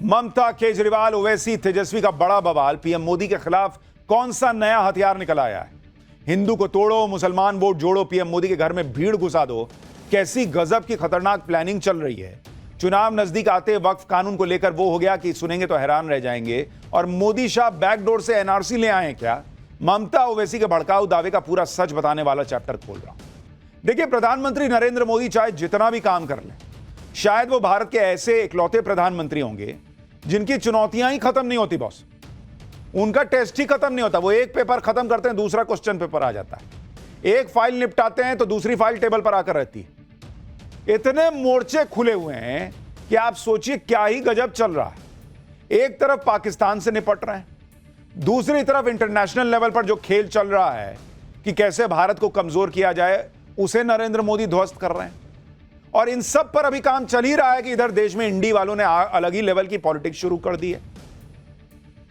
ममता, केजरीवाल, ओवैसी, तेजस्वी का बड़ा बवाल। पीएम मोदी के खिलाफ कौन सा नया हथियार निकल आया है? हिंदू को तोड़ो, मुसलमान वोट जोड़ो, पीएम मोदी के घर में भीड़ घुसा दो। कैसी गजब की खतरनाक प्लानिंग चल रही है। चुनाव नजदीक आते वक्फ कानून को लेकर वो हो गया कि सुनेंगे तो हैरान रह जाएंगे। और मोदी शाह बैकडोर से एनआरसी ले आए क्या? ममता, ओवैसी के भड़काऊ दावे का पूरा सच बताने वाला चैप्टर खोल रहा हूं। देखिए, प्रधानमंत्री नरेंद्र मोदी चाहे जितना भी काम कर लें, शायद वो भारत के ऐसे इकलौते प्रधानमंत्री होंगे जिनकी चुनौतियां ही खत्म नहीं होती बॉस। उनका टेस्ट ही खत्म नहीं होता। वो एक पेपर खत्म करते हैं, दूसरा क्वेश्चन पेपर आ जाता है। एक फाइल निपटाते हैं तो दूसरी फाइल टेबल पर आकर रहती है। इतने मोर्चे खुले हुए हैं कि आप सोचिए क्या ही गजब चल रहा है। एक तरफ पाकिस्तान से निपट रहे हैं, दूसरी तरफ इंटरनेशनल लेवल पर जो खेल चल रहा है कि कैसे भारत को कमजोर किया जाए, उसे नरेंद्र मोदी ध्वस्त कर रहे हैं। और इन सब पर अभी काम चल ही रहा है कि इधर देश में इंडी वालों ने अलग ही लेवल की पॉलिटिक्स शुरू कर दी है।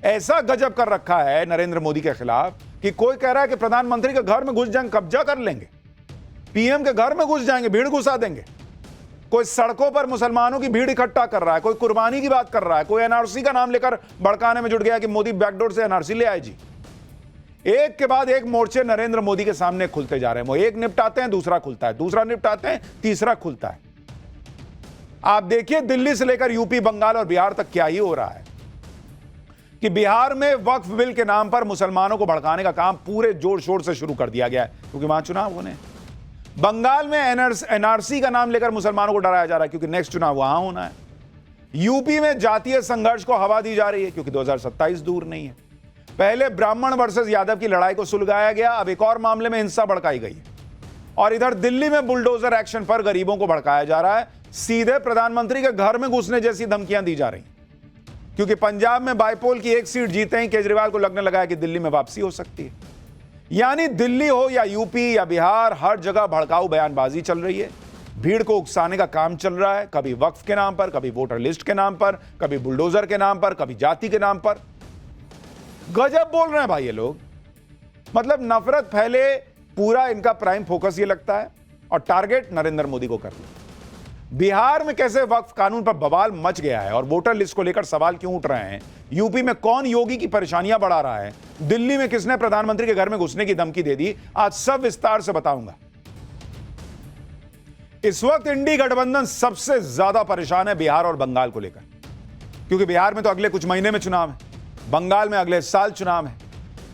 ऐसा गजब कर रखा है नरेंद्र मोदी के खिलाफ कि कोई कह रहा है कि प्रधानमंत्री के घर में घुस जाएंगे, कब्जा कर लेंगे, पीएम के घर में घुस जाएंगे, भीड़ घुसा देंगे। कोई सड़कों पर मुसलमानों की भीड़ इकट्ठा कर रहा है, कोई कुर्बानी की बात कर रहा है, कोई एनआरसी का नाम लेकर भड़काने में जुट गया कि मोदी बैकडोर से एनआरसी ले आए जी। एक के बाद एक मोर्चे नरेंद्र मोदी के सामने खुलते जा रहे हैं। वो एक निपटाते हैं, दूसरा खुलता है, दूसरा निपटाते हैं, तीसरा खुलता है। आप देखिए दिल्ली से लेकर यूपी, बंगाल और बिहार तक क्या ही हो रहा है कि बिहार में वक्फ बिल के नाम पर मुसलमानों को भड़काने का काम पूरे जोर शोर से शुरू कर दिया गया है, क्योंकि वहां चुनाव होने। बंगाल में एनआरसी का नाम लेकर मुसलमानों को डराया जा रहा है, क्योंकि नेक्स्ट चुनाव वहां होना है। यूपी में जातीय संघर्ष को हवा दी जा रही है, क्योंकि 2027 दूर नहीं है। पहले ब्राह्मण वर्सेस यादव की लड़ाई को सुलझाया गया, अब एक और मामले में हिंसा भड़काई गई है। और इधर दिल्ली में बुलडोजर एक्शन पर गरीबों को भड़काया जा रहा है, सीधे प्रधानमंत्री के घर में घुसने जैसी धमकियां दी जा रही, क्योंकि पंजाब में बाइपोल की एक सीट जीते ही केजरीवाल को लगने लगा है कि दिल्ली में वापसी हो सकती है। यानी दिल्ली हो या यूपी या बिहार, हर जगह भड़काऊ बयानबाजी चल रही है, भीड़ को उकसाने का काम चल रहा है। कभी वक्फ के नाम पर, कभी वोटर लिस्ट के नाम पर, कभी बुलडोजर के नाम पर, कभी जाति के नाम पर। गजब बोल रहे हैं भाई ये लोग। मतलब नफरत फैले, पूरा इनका प्राइम फोकस ये लगता है, और टारगेट नरेंद्र मोदी को करना। बिहार में कैसे वक्फ कानून पर बवाल मच गया है और वोटर लिस्ट को लेकर सवाल क्यों उठ रहे हैं, यूपी में कौन योगी की परेशानियां बढ़ा रहा है, दिल्ली में किसने प्रधानमंत्री के घर में घुसने की धमकी दे दी, आज सब विस्तार से बताऊंगा। इस वक्त इंडी गठबंधन सबसे ज्यादा परेशान है बिहार और बंगाल को लेकर, क्योंकि बिहार में तो अगले कुछ महीने में चुनाव है, बंगाल में अगले साल चुनाव है।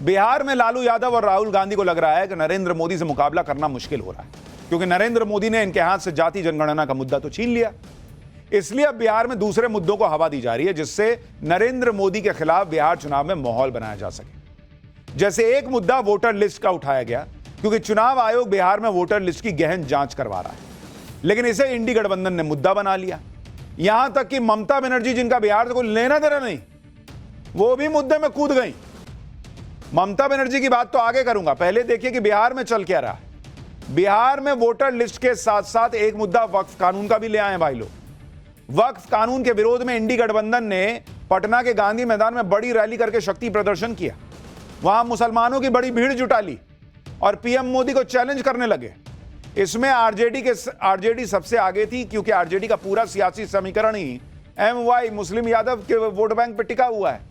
बिहार में लालू यादव और राहुल गांधी को लग रहा है कि नरेंद्र मोदी से मुकाबला करना मुश्किल हो रहा है, क्योंकि नरेंद्र मोदी ने इनके हाथ से जाति जनगणना का मुद्दा तो छीन लिया। इसलिए अब बिहार में दूसरे मुद्दों को हवा दी जा रही है, जिससे नरेंद्र मोदी के खिलाफ बिहार चुनाव में माहौल बनाया जा सके। जैसे एक मुद्दा वोटर लिस्ट का उठाया गया, क्योंकि चुनाव आयोग बिहार में वोटर लिस्ट की गहन जांच करवा रहा है, लेकिन इसे इंडी गठबंधन ने मुद्दा बना लिया। यहां तक कि ममता बनर्जी, जिनका बिहार से कोई लेना देना नहीं, वो भी मुद्दे में कूद गई। ममता बनर्जी की बात तो आगे करूंगा, पहले देखिए कि बिहार में चल क्या रहा है। बिहार में वोटर लिस्ट के साथ साथ एक मुद्दा वक्फ कानून का भी ले आए भाई लोग। वक्फ कानून के विरोध में इंडी गठबंधन ने पटना के गांधी मैदान में बड़ी रैली करके शक्ति प्रदर्शन किया। वहां मुसलमानों की बड़ी भीड़ जुटा ली और पीएम मोदी को चैलेंज करने लगे। इसमें आरजेडी सबसे आगे थी, क्योंकि आरजेडी का पूरा सियासी समीकरण ही एमवाई मुस्लिम यादव के वोट बैंक पर टिका हुआ है।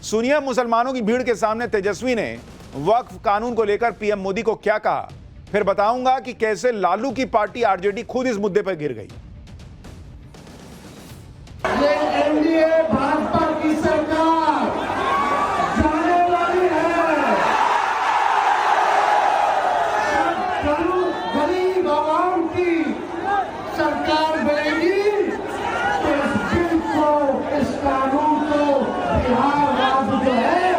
सुनिए मुसलमानों की भीड़ के सामने तेजस्वी ने वक्फ कानून को लेकर पीएम मोदी को क्या कहा, फिर बताऊंगा कि कैसे लालू की पार्टी आरजेडी खुद इस मुद्दे पर गिर गई। ये एनडीए भाजपा की सरकार जाने वाली है। गरीब आवाम की सरकार बनेगी तो इस बिल को, इस कानून को बिहार राज्य जो है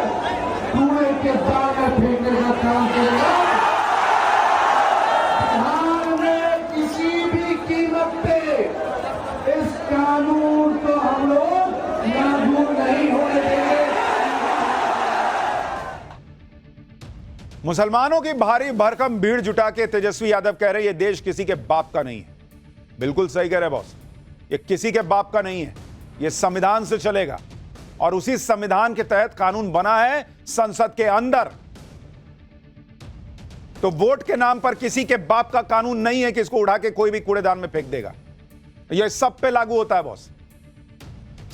कूड़े के दाग में फेंकने का काम करेगा। बिहार में किसी भी कीमत पे इस कानून को हम लोग लागू नहीं होने देंगे। मुसलमानों की भारी भरकम भीड़ जुटा के तेजस्वी यादव कह रहे ये देश किसी के बाप का नहीं है। बिल्कुल सही कह रहे बॉस, ये किसी के बाप का नहीं है, ये संविधान से चलेगा और उसी संविधान के तहत कानून बना है संसद के अंदर। तो वोट के नाम पर किसी के बाप का कानून नहीं है कि इसको उड़ा के कोई भी कूड़ेदान में फेंक देगा। यह सब पे लागू होता है बॉस।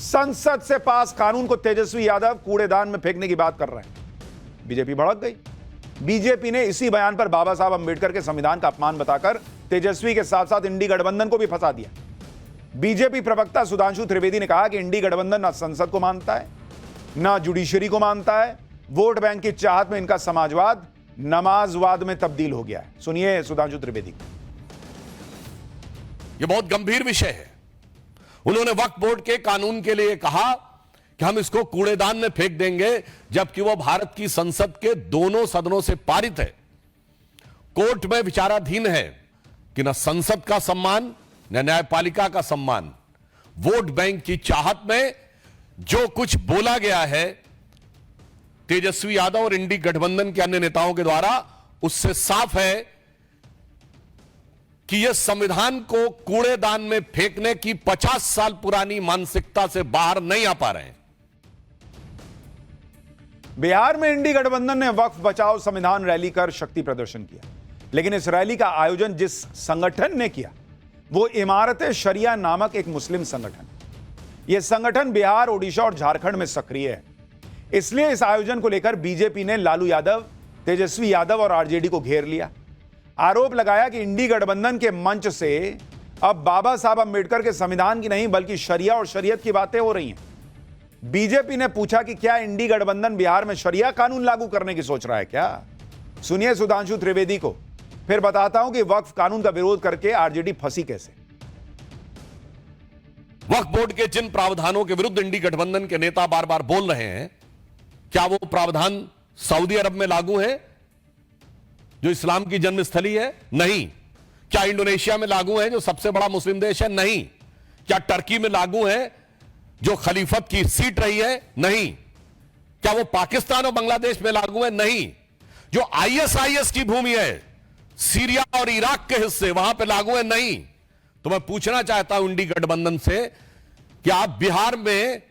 संसद से पास कानून को तेजस्वी यादव कूड़ेदान में फेंकने की बात कर रहे हैं। बीजेपी भड़क गई। बीजेपी ने इसी बयान पर बाबा साहब अंबेडकर के संविधान का अपमान बताकर तेजस्वी के साथ साथ इंडी गठबंधन को भी फंसा दिया। बीजेपी प्रवक्ता सुधांशु त्रिवेदी ने कहा कि इंडी गठबंधन ना संसद को मानता है, ना जुडिशरी को मानता है। वोट बैंक की चाहत में इनका समाजवाद नमाजवाद में तब्दील हो गया है। सुनिए सुधांशु त्रिवेदी। यह बहुत गंभीर विषय है। उन्होंने वक्फ बोर्ड के कानून के लिए कहा कि हम इसको कूड़ेदान में फेंक देंगे, जबकि वह भारत की संसद के दोनों सदनों से पारित है, कोर्ट में विचाराधीन है कि न संसद का सम्मान न न्यायपालिका का सम्मान। वोट बैंक की चाहत में जो कुछ बोला गया है तेजस्वी यादव और इंडी गठबंधन के अन्य नेताओं के द्वारा, उससे साफ है कि यह संविधान को कूड़ेदान में फेंकने की 50 साल पुरानी मानसिकता से बाहर नहीं आ पा रहे हैं। बिहार में इंडी गठबंधन ने वक्फ बचाओ संविधान रैली कर शक्ति प्रदर्शन किया, लेकिन इस रैली का आयोजन जिस संगठन ने किया वो इमारत शरिया नामक एक मुस्लिम संगठन। यह संगठन बिहार, ओडिशा और झारखंड में सक्रिय है। इसलिए इस आयोजन को लेकर बीजेपी ने लालू यादव, तेजस्वी यादव और आरजेडी को घेर लिया। आरोप लगाया कि इंडी गठबंधन के मंच से अब बाबा साहब अंबेडकर के संविधान की नहीं बल्कि शरिया और शरीयत की बातें हो रही हैं। बीजेपी ने पूछा कि क्या इंडी गठबंधन बिहार में शरिया कानून लागू करने की सोच रहा है क्या? सुनिए सुधांशु त्रिवेदी को, फिर बताता हूं कि वक्फ कानून का विरोध करके आरजेडी फंसी कैसे। वक्फ बोर्ड के जिन प्रावधानों के विरुद्ध इंडी गठबंधन के नेता बार बार बोल रहे हैं, क्या वो प्रावधान सऊदी अरब में लागू है जो इस्लाम की जन्मस्थली है? नहीं। क्या इंडोनेशिया में लागू है जो सबसे बड़ा मुस्लिम देश है? नहीं। क्या टर्की में लागू है जो खलीफत की सीट रही है? नहीं। क्या वो पाकिस्तान और बांग्लादेश में लागू है? नहीं। जो आईएसआईएस की भूमि है, सीरिया और इराक के हिस्से, वहां पे लागू है? नहीं। तो मैं पूछना चाहता हूं इंडी गठबंधन से कि आप बिहार में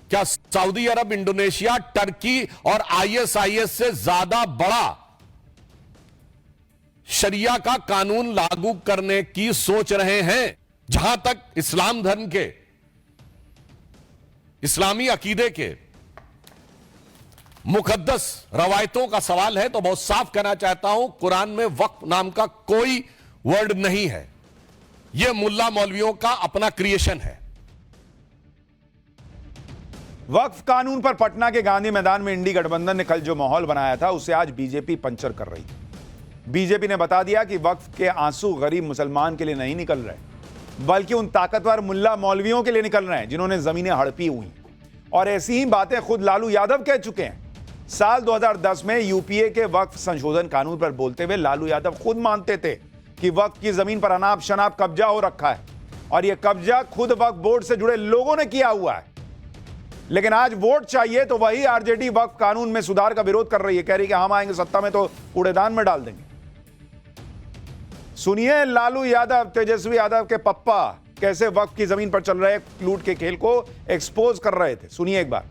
क्या सऊदी अरब, इंडोनेशिया, टर्की और आईएसआईएस से ज्यादा बड़ा शरिया का कानून लागू करने की सोच रहे हैं? जहां तक इस्लाम धर्म के, इस्लामी अकीदे के मुकद्दस रवायतों का सवाल है तो बहुत साफ कहना चाहता हूं, कुरान में वक्फ नाम का कोई वर्ड नहीं है। यह मुल्ला मौलवियों का अपना क्रिएशन है। वक्फ कानून पर पटना के गांधी मैदान में इंडी गठबंधन ने कल जो माहौल बनाया था उसे आज बीजेपी पंचर कर रही थी। बीजेपी ने बता दिया कि वक्फ के आंसू गरीब मुसलमान के लिए नहीं निकल रहे, बल्कि उन ताकतवर मुल्ला मौलवियों के लिए निकल रहे हैं जिन्होंने जमीनें हड़पी हुई। और ऐसी ही बातें खुद लालू यादव कह चुके हैं। साल 2010 में यूपीए के वक्फ संशोधन कानून पर बोलते हुए लालू यादव खुद मानते थे कि वक्फ की जमीन पर अनाप शनाप कब्जा हो रखा है और यह कब्जा खुद वक्फ बोर्ड से जुड़े लोगों ने किया हुआ है। लेकिन आज वोट चाहिए तो वही आरजेडी वक्फ कानून में सुधार का विरोध कर रही है, कह रही कि हम आएंगे सत्ता में तो कूड़ेदान में डाल देंगे। सुनिए लालू यादव, तेजस्वी यादव के पप्पा कैसे वक्फ की जमीन पर चल रहे लूट के खेल को एक्सपोज कर रहे थे। सुनिए एक बार।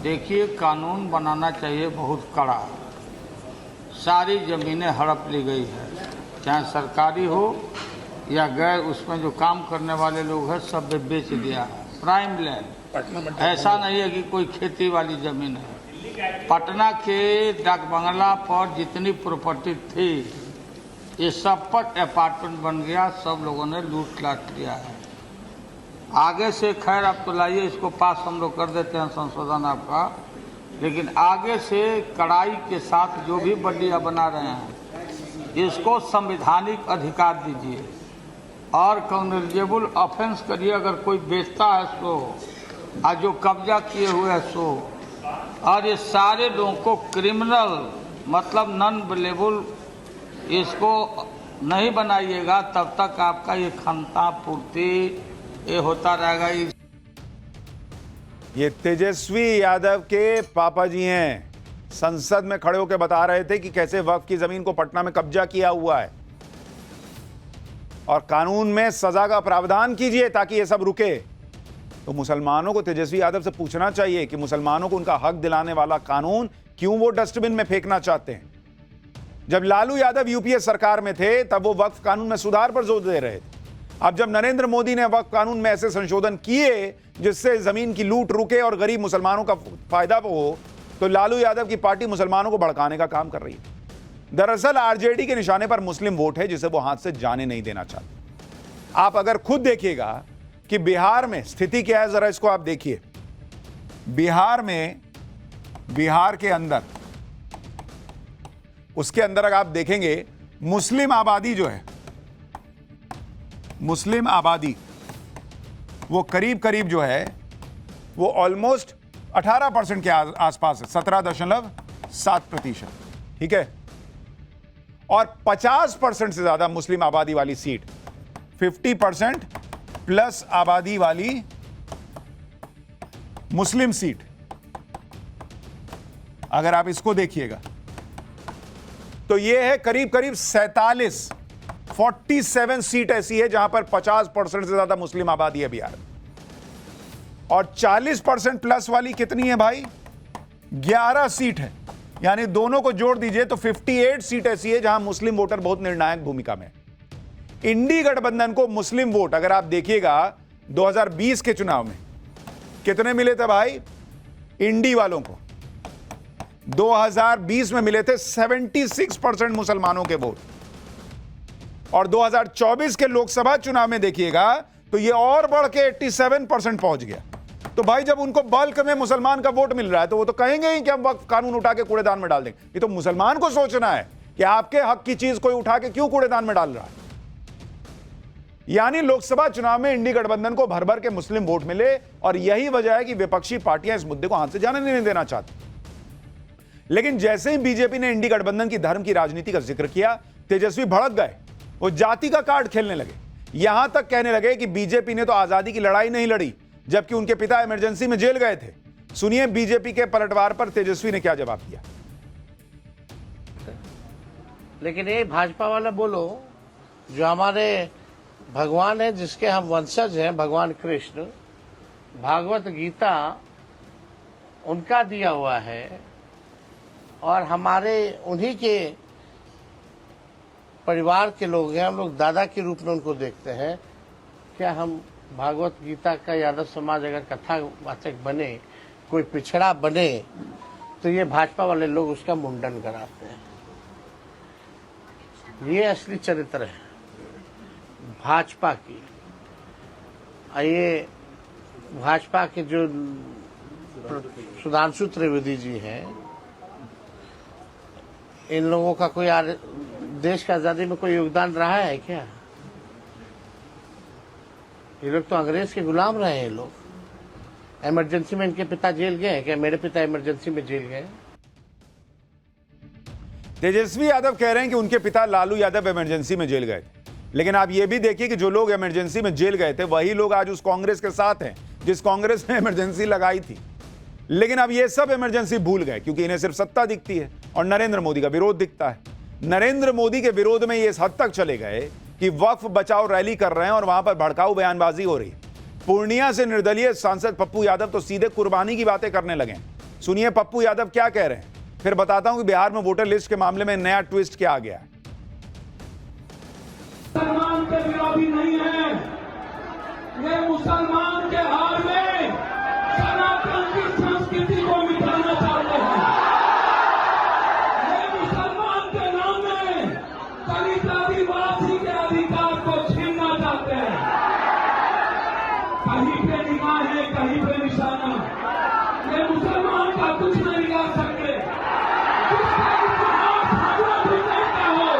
देखिए, कानून बनाना चाहिए बहुत कड़ा। सारी जमीनें हड़प ली गई है, चाहे सरकारी हो या गैर, उसमें जो काम करने वाले लोग हैं सब बेच दिया है। प्राइम लैंड, ऐसा नहीं है कि कोई खेती वाली जमीन है। पटना के डाक बंगला पर जितनी प्रॉपर्टी थी ये सब पर अपार्टमेंट बन गया, सब लोगों ने लूट लाट किया है। आगे से खैर आप तो लाइए, इसको पास हम लोग कर देते हैं संशोधन आपका, लेकिन आगे से कड़ाई के साथ जो भी बल्लियाँ बना रहे हैं इसको संवैधानिक अधिकार दीजिए और कॉन्ग्रेजेबल ऑफेंस करिए। अगर कोई बेचता है सो, और जो कब्जा किए हुए है सो, और ये सारे लोगों को क्रिमिनल मतलब नॉन बेलेबल इसको नहीं बनाइएगा, तब तक आपका ये खंता पूर्ति ये होता रहेगा। ये तेजस्वी यादव के पापा जी हैं, संसद में खड़े होकर बता रहे थे कि कैसे वक्फ की जमीन को पटना में कब्जा किया हुआ है और कानून में सजा का प्रावधान कीजिए ताकि ये सब रुके। तो मुसलमानों को तेजस्वी यादव से पूछना चाहिए कि मुसलमानों को उनका हक दिलाने वाला कानून क्यों वो डस्टबिन में फेंकना चाहते हैं। जब लालू यादव यूपीए सरकार में थे तब वो वक्फ कानून में सुधार पर जोर दे रहे थे। अब जब नरेंद्र मोदी ने वक्फ कानून में ऐसे संशोधन किए जिससे जमीन की लूट रुके और गरीब मुसलमानों का फायदा हो, तो लालू यादव की पार्टी मुसलमानों को भड़काने का काम कर रही है। दरअसल आरजेडी के निशाने पर मुस्लिम वोट है जिसे वो हाथ से जाने नहीं देना चाहते। आप अगर खुद देखिएगा कि बिहार में स्थिति क्या है, जरा इसको आप देखिए। बिहार के अंदर, उसके अंदर अगर आप देखेंगे मुस्लिम आबादी जो है, मुस्लिम आबादी वो करीब करीब जो है वो ऑलमोस्ट 18% के आसपास है, 17.7%। ठीक है, और 50% से ज्यादा मुस्लिम आबादी वाली सीट, 50% प्लस आबादी वाली मुस्लिम सीट, अगर आप इसको देखिएगा तो यह है करीब करीब 47 सीट ऐसी है जहां पर 50% से ज्यादा मुस्लिम आबादी है बिहार में। और 40% प्लस वाली कितनी है भाई? 11 सीट है। यानी दोनों को जोड़ दीजिए तो 58 सीट ऐसी है जहां मुस्लिम वोटर बहुत निर्णायक भूमिका में। इंडी गठबंधन को मुस्लिम वोट अगर आप देखिएगा 2020 के चुनाव में कितने मिले थे भाई? इंडी वालों को 2020 में मिले थे 76% मुसलमानों के वोट, और 2024 के लोकसभा चुनाव में देखिएगा तो ये और बढ़ के 87% पहुंच गया। तो भाई जब उनको बल्क में मुसलमान का वोट मिल रहा है तो वो तो कहेंगे ही कि हम वक्फ कानून उठा के कूड़ेदान में डाल देंगे। ये तो मुसलमान को सोचना है कि आपके हक की चीज कोई उठा के क्यों कूड़ेदान में डाल रहा है। यानी लोकसभा चुनाव में इंडी गठबंधन को भर भर के मुस्लिम वोट मिले, और यही वजह है कि विपक्षी पार्टियां इस मुद्दे को हाथ से जाने नहीं देना चाहती। लेकिन जैसे ही बीजेपी ने इंडी गठबंधन की धर्म की राजनीति का जिक्र किया, तेजस्वी भड़क गए, वो जाति का कार्ड खेलने लगे। यहां तक कहने लगे कि बीजेपी ने तो आजादी की लड़ाई नहीं लड़ी, जबकि उनके पिता इमरजेंसी में जेल गए थे। सुनिए बीजेपी के पलटवार पर तेजस्वी ने क्या जवाब दिया। लेकिन ये भाजपा वाला बोलो, जो हमारे भगवान है, जिसके हम वंशज हैं, भगवान कृष्ण, भागवत गीता उनका दिया हुआ है, और हमारे उन्हीं के परिवार के लोग हैं, हम लोग दादा के रूप में उनको देखते हैं। क्या हम भागवत गीता का यादव समाज अगर कथावाचक बने, कोई पिछड़ा बने, तो ये भाजपा वाले लोग उसका मुंडन कराते हैं। ये असली चरित्र है भाजपा की। ये भाजपा के जो सुधांशु त्रिवेदी जी हैं, इन लोगों का कोई देश की आजादी में कोई योगदान रहा है क्या? ये लोग तो अंग्रेज के गुलाम रहे हैं। लोग इमरजेंसी में इनके पिता जेल गए क्या? मेरे पिता इमरजेंसी में जेल गए। तेजस्वी यादव कह रहे हैं कि उनके पिता लालू यादव इमरजेंसी में जेल गए थे, लेकिन आप ये भी देखिए कि जो लोग इमरजेंसी में जेल गए थे वही लोग आज उस कांग्रेस के साथ हैं जिस कांग्रेस ने इमरजेंसी लगाई थी। लेकिन अब ये सब इमरजेंसी भूल गए क्योंकि इन्हें सिर्फ सत्ता दिखती है और नरेंद्र मोदी का विरोध दिखता है। नरेंद्र मोदी के विरोध में ये इस हद तक चले गए कि वक्फ बचाओ रैली कर रहे हैं और वहां पर भड़काऊ बयानबाजी हो रही है। पूर्णिया से निर्दलीय सांसद पप्पू यादव तो सीधे कुर्बानी की बातें करने लगे। सुनिए पप्पू यादव क्या कह रहे हैं, फिर बताता हूं कि बिहार में वोटर लिस्ट के मामले में नया ट्विस्ट क्या आ गया है। मुसलमान के विरोधी नहीं है, ये मुसलमान के हार में सनातन की संस्कृति को मिटाना चाहते हैं। ये मुसलमान के नाम में दलित आदिवासी के अधिकार को छीनना चाहते हैं। कहीं पे निगाह है, कहीं पे निशाना। ये मुसलमान का कुछ नहीं बिगाड़ सकते। जिसका इतिहास हजरत हुसैन का हो,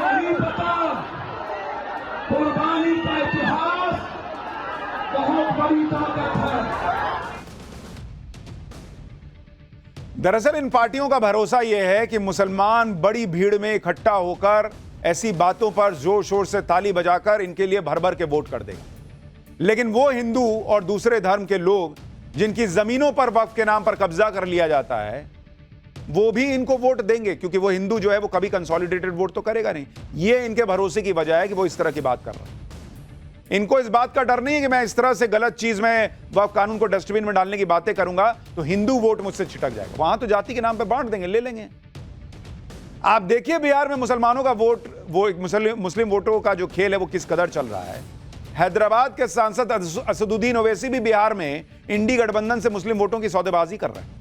नहीं पता। कुर्बानी का इतिहास बहुत बड़ी ताकत है। दरअसल इन पार्टियों का भरोसा यह है कि मुसलमान बड़ी भीड़ में इकट्ठा होकर ऐसी बातों पर जोर शोर से ताली बजाकर इनके लिए भर भर के वोट कर देगा। लेकिन वो हिंदू और दूसरे धर्म के लोग जिनकी जमीनों पर वक्फ के नाम पर कब्जा कर लिया जाता है, वो भी इनको वोट देंगे क्योंकि वो हिंदू जो है वो कभी कंसोलिडेटेड वोट तो करेगा नहीं। ये इनके भरोसे की वजह है कि वो इस तरह की बात कर रहे हैं। इनको इस बात का डर नहीं है कि मैं इस तरह से गलत चीज में वक्फ कानून को डस्टबिन में डालने की बातें करूंगा तो हिंदू वोट मुझसे छिटक जाएगा। वहां तो जाति के नाम पे बांट देंगे, ले लेंगे। आप देखिए बिहार में मुसलमानों का वोट, वो मुस्लिम वोटरों का जो खेल है वो किस कदर चल रहा है। हैदराबाद के सांसद असदुद्दीन ओवैसी भी बिहार में इंडी गठबंधन से मुस्लिम वोटों की सौदेबाजी कर रहे हैं।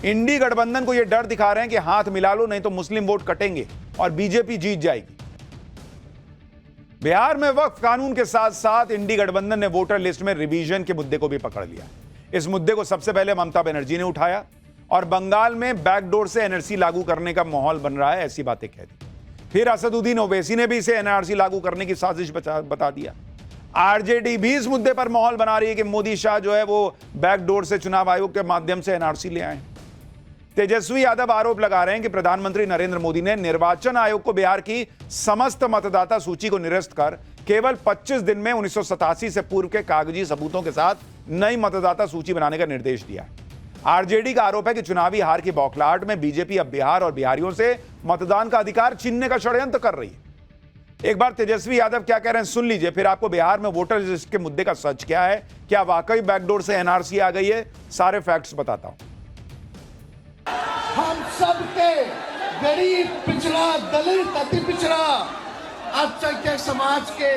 इंडी गठबंधन को यह डर दिखा रहे हैं कि हाथ मिला लो नहीं तो मुस्लिम वोट कटेंगे और बीजेपी जीत जाएगी। बिहार में वक्फ कानून के साथ साथ इंडी गठबंधन ने वोटर लिस्ट में रिवीजन के मुद्दे को भी पकड़ लिया। इस मुद्दे को सबसे पहले ममता बनर्जी ने उठाया और बंगाल में बैकडोर से एनआरसी लागू करने का माहौल बन रहा है, ऐसी बातें कह दी। फिर असदुद्दीन ओवैसी ने भी इसे एनआरसी लागू करने की साजिश बता दिया। आरजेडी भी इस मुद्दे पर माहौल बना रही है कि मोदी शाह जो है वो बैकडोर से चुनाव आयोग के माध्यम से एनआरसी ले आए। तेजस्वी यादव आरोप लगा रहे हैं कि प्रधानमंत्री नरेंद्र मोदी ने निर्वाचन आयोग को बिहार की समस्त मतदाता सूची को निरस्त कर केवल 25 दिन में 1987 से पूर्व के कागजी सबूतों के साथ नई मतदाता सूची बनाने का निर्देश दिया। आरजेडी का आरोप है कि चुनावी हार की बौखलाहट में बीजेपी अब बिहार और बिहारियों से मतदान का अधिकार छीनने का षड्यंत्र कर रही है। एक बार तेजस्वी यादव क्या कह रहे हैं सुन लीजिए, फिर आपको बिहार में वोटर लिस्ट के मुद्दे का सच क्या है, क्या वाकई बैकडोर से एनआरसी आ गई है, सारे फैक्ट्स बताता हूं। हम सब के गरीब, पिछड़ा, दलित, अति पिछड़ा, अल्पसंख्यक समाज के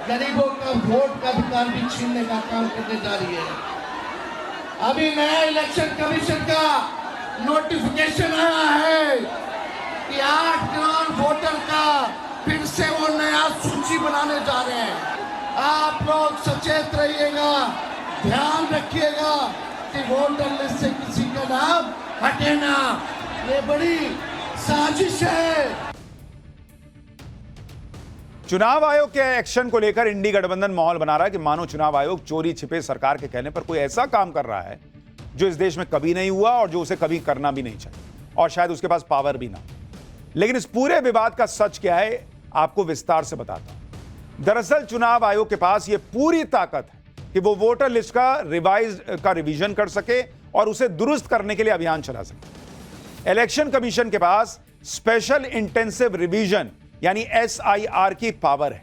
गरीबों का वोट का अधिकार भी छीनने का काम करने जा रही है। अभी नया इलेक्शन कमीशन का नोटिफिकेशन आया है कि 8 करोड़ वोटर का फिर से वो नया सूची बनाने जा रहे हैं। आप लोग सचेत रहिएगा, ध्यान रखिएगा कि वोटर लिस्ट से किसी का नाम हटे ना। ये बड़ी साजिश है। चुनाव आयोग के एक्शन को लेकर इंडी गठबंधन माहौल बना रहा है कि मानो चुनाव आयोग चोरी छिपे सरकार के कहने पर कोई ऐसा काम कर रहा है जो इस देश में कभी नहीं हुआ और जो उसे कभी करना भी नहीं चाहिए और शायद उसके पास पावर भी ना। लेकिन इस पूरे विवाद का सच क्या है आपको विस्तार से बताता हूं। दरअसल चुनाव आयोग के पास यह पूरी ताकत है कि वो वोटर लिस्ट का रिवीजन कर सके और उसे दुरुस्त करने के लिए अभियान चला सके। इलेक्शन कमीशन के पास स्पेशल इंटेंसिव रिवीजन यानी SIR की पावर है।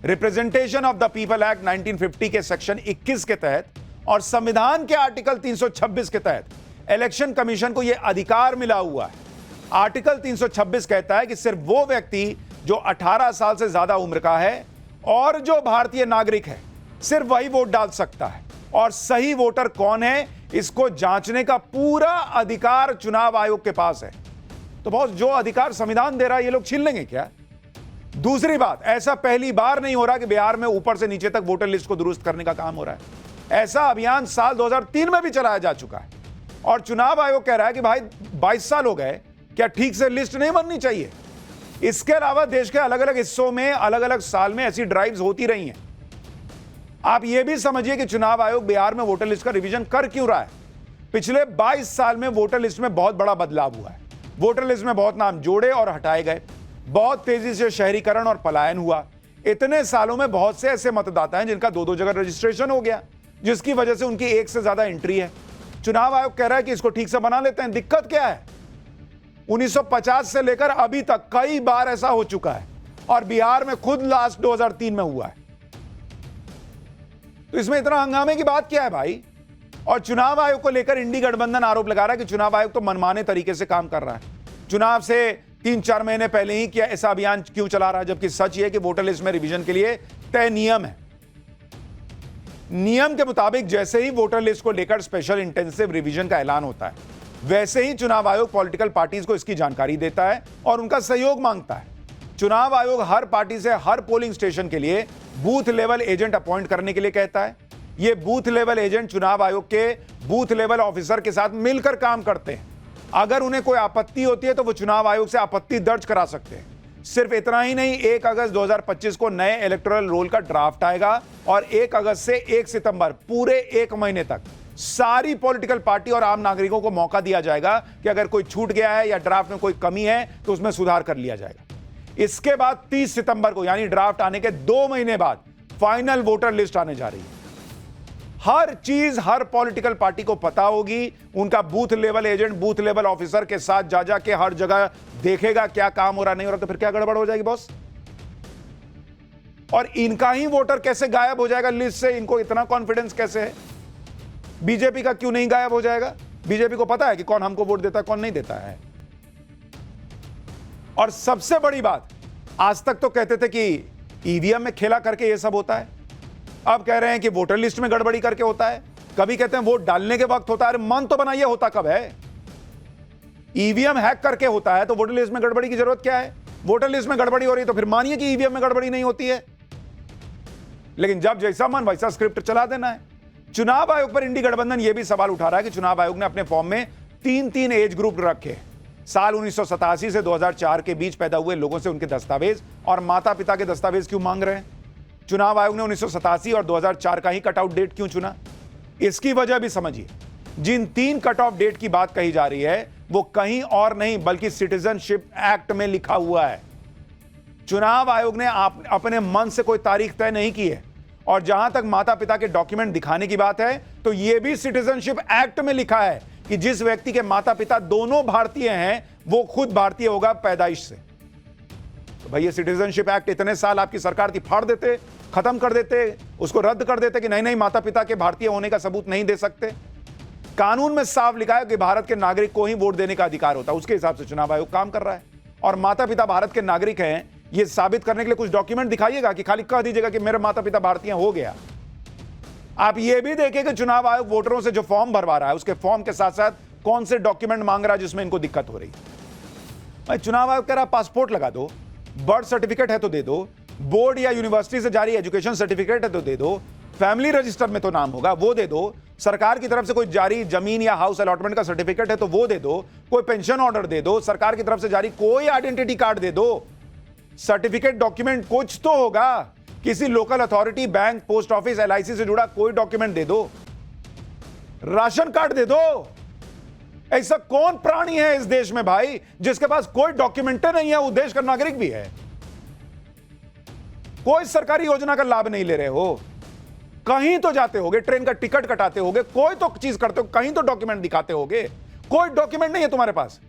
Representation of the people act 1950 के सेक्शन 21 के तहत और संविधान के आर्टिकल 326 के तहत इलेक्शन कमीशन को यह अधिकार मिला हुआ है। आर्टिकल 326 कहता है कि सिर्फ वो व्यक्ति जो 18 साल से ज्यादा उम्र का है और जो भारतीय नागरिक है सिर्फ वही वोट डाल सकता है और सही वोटर कौन है इसको जांचने का पूरा अधिकार चुनाव आयोग के पास है। तो बहुत जो अधिकार संविधान दे रहा है ये लोग छीन लेंगे क्या? दूसरी बात, ऐसा पहली बार नहीं हो रहा कि बिहार में ऊपर से नीचे तक वोटर लिस्ट को दुरुस्त करने का काम हो रहा है। ऐसा अभियान साल 2003 में भी चलाया जा चुका है और चुनाव आयोग कह रहा है कि भाई 22 साल हो गए, क्या ठीक से लिस्ट नहीं बननी चाहिए? इसके अलावा देश के अलग अलग हिस्सों में अलग अलग साल में ऐसी ड्राइव्स होती रही हैं। आप यह भी समझिए कि चुनाव आयोग बिहार में वोटर लिस्ट का रिवीजन कर क्यों रहा है? पिछले 22 साल में वोटर लिस्ट में बहुत बड़ा बदलाव हुआ है। वोटर लिस्ट में बहुत नाम जोड़े और हटाए गए, बहुत तेजी से शहरीकरण और पलायन हुआ। इतने सालों में बहुत से ऐसे मतदाता हैं जिनका 2-2 जगह रजिस्ट्रेशन हो गया, जिसकी वजह से उनकी एक से ज्यादा एंट्री है। चुनाव आयोग कह रहा है कि इसको ठीक से बना लेते हैं। दिक्कत क्या है? 1950 से लेकर अभी तक कई बार ऐसा हो चुका है और बिहार में खुद लास्ट 2003 में हुआ है। तो इसमें इतना हंगामे की बात क्या है भाई? और चुनाव आयोग को लेकर इंडी गठबंधन आरोप लगा रहा है कि चुनाव आयोग तो मनमाने तरीके से काम कर रहा है। चुनाव से 3-4 महीने पहले ही क्या ऐसा अभियान क्यों चला रहा है, जबकि सच यह कि वोटर लिस्ट में रिवीजन के लिए तय नियम है। नियम के मुताबिक जैसे ही वोटर लिस्ट को लेकर स्पेशल इंटेंसिव रिवीजन का ऐलान होता है वैसे ही चुनाव आयोग पॉलिटिकल पार्टीज को इसकी जानकारी देता है और उनका सहयोग मांगता है। चुनाव आयोग हर पार्टी से हर पोलिंग स्टेशन के लिए बूथ लेवल एजेंट अपॉइंट करने के लिए कहता है। ये बूथ लेवल एजेंट चुनाव आयोग के बूथ लेवल ऑफिसर के साथ मिलकर काम करते हैं। अगर उन्हें कोई आपत्ति होती है तो वो चुनाव आयोग से आपत्ति दर्ज करा सकते हैं। सिर्फ इतना ही नहीं, 1 अगस्त 2025 को नए इलेक्टोरल रोल का ड्राफ्ट आएगा और 1 अगस्त से 1 सितंबर पूरे 1 महीने तक सारी पॉलिटिकल पार्टी और आम नागरिकों को मौका दिया जाएगा कि अगर कोई छूट गया है या ड्राफ्ट में कोई कमी है तो उसमें सुधार कर लिया जाएगा। इसके बाद 30 सितंबर को यानी ड्राफ्ट आने के 2 महीने बाद फाइनल वोटर लिस्ट आने जा रही है। हर चीज हर पॉलिटिकल पार्टी को पता होगी। उनका booth level agent booth level officer के साथ जा जाके हर जगह देखेगा क्या काम हो रहा नहीं हो रहा, तो फिर क्या गड़बड़ हो जाएगी बॉस? और इनका ही वोटर कैसे गायब हो जाएगा लिस्ट से? इनको इतना कॉन्फिडेंस कैसे है? बीजेपी का क्यों नहीं गायब हो जाएगा? बीजेपी को पता है कि कौन हमको वोट देता है कौन नहीं देता है। और सबसे बड़ी बात, आज तक तो कहते थे कि ईवीएम में खेला करके यह सब होता है, अब कह रहे हैं कि वोटर लिस्ट में गड़बड़ी करके होता है, कभी कहते हैं वोट डालने के वक्त होता है। अरे मन तो बनाइए, होता कब है? ईवीएम हैक करके होता है तो वोटर लिस्ट में गड़बड़ी की जरूरत क्या है? वोटर लिस्ट में गड़बड़ी हो रही है तो फिर मानिए कि ईवीएम में गड़बड़ी नहीं होती है, लेकिन जब जैसा मन वैसा स्क्रिप्ट चला देना है। चुनाव आयोग पर इंडी गठबंधन यह भी सवाल उठा रहा है कि चुनाव आयोग ने अपने फॉर्म में तीन एज ग्रुप रखे। साल 1987 से 2004 के बीच पैदा हुए लोगों से उनके दस्तावेज और माता पिता के दस्तावेज क्यों मांग रहे हैं? चुनाव आयोग ने 1987 और 2004 का ही कट आउट डेट क्यों चुना? इसकी वजह भी समझिए। जिन 3 कट ऑफ डेट की बात कही जा रही है वो कहीं और नहीं बल्कि सिटीजनशिप एक्ट में लिखा हुआ है। चुनाव आयोग ने अपने मन से कोई तारीख तय नहीं की है। और जहां तक माता पिता के डॉक्यूमेंट दिखाने की बात है तो यह भी सिटीजनशिप एक्ट में लिखा है कि जिस व्यक्ति के माता पिता दोनों भारतीय हैं वो खुद भारतीय होगा पैदाइश से। तो भाई ये सिटीजनशिप एक्ट इतने साल आपकी सरकार थी, फाड़ देते, खत्म कर देते, उसको रद्द कर देते कि नहीं माता पिता के भारतीय होने का सबूत नहीं दे सकते। कानून में साफ लिखा है कि भारत के नागरिक को ही वोट देने का अधिकार होता है। उसके हिसाब से चुनाव आयोग काम कर रहा है। और माता पिता भारत के नागरिक हैं ये साबित करने के लिए कुछ डॉक्यूमेंट दिखाइएगा कि खाली कह दीजिएगा कि मेरे माता पिता भारतीय हो गया। आप ये भी देखिए कि चुनाव आयोग वोटरों से जो फॉर्म भरवा रहा है उसके फॉर्म के साथ साथ कौन से डॉक्यूमेंट मांग रहा है जिसमें इनको दिक्कत हो रही है। भाई चुनाव आयोग कह रहा है पासपोर्ट लगा दो, बर्थ सर्टिफिकेट है तो दे दो, बोर्ड या यूनिवर्सिटी से जारी एजुकेशन सर्टिफिकेट है तो दे दो, फैमिली रजिस्टर में तो नाम होगा वो दे दो, सरकार की तरफ से कोई जारी जमीन या हाउस अलॉटमेंट का सर्टिफिकेट है तो वो दे दो, कोई पेंशन ऑर्डर दे दो, सरकार की तरफ से जारी कोई आइडेंटिटी कार्ड दे दो, सर्टिफिकेट डॉक्यूमेंट कुछ तो होगा, किसी local authority, bank, post office, LIC से जुड़ा कोई डॉक्यूमेंट दे दो, राशन कार्ड दे दो। ऐसा कौन प्राणी है इस देश में भाई जिसके पास कोई डॉक्यूमेंट नहीं है, वो देश का नागरिक भी है, कोई सरकारी योजना का लाभ नहीं ले रहे हो, कहीं तो जाते होगे, ट्रेन का टिकट कटाते होगे, कोई तो चीज करते हो, कहीं तो डॉक्यूमेंट दिखाते होगे, कोई डॉक्यूमेंट नहीं है तुम्हारे पास।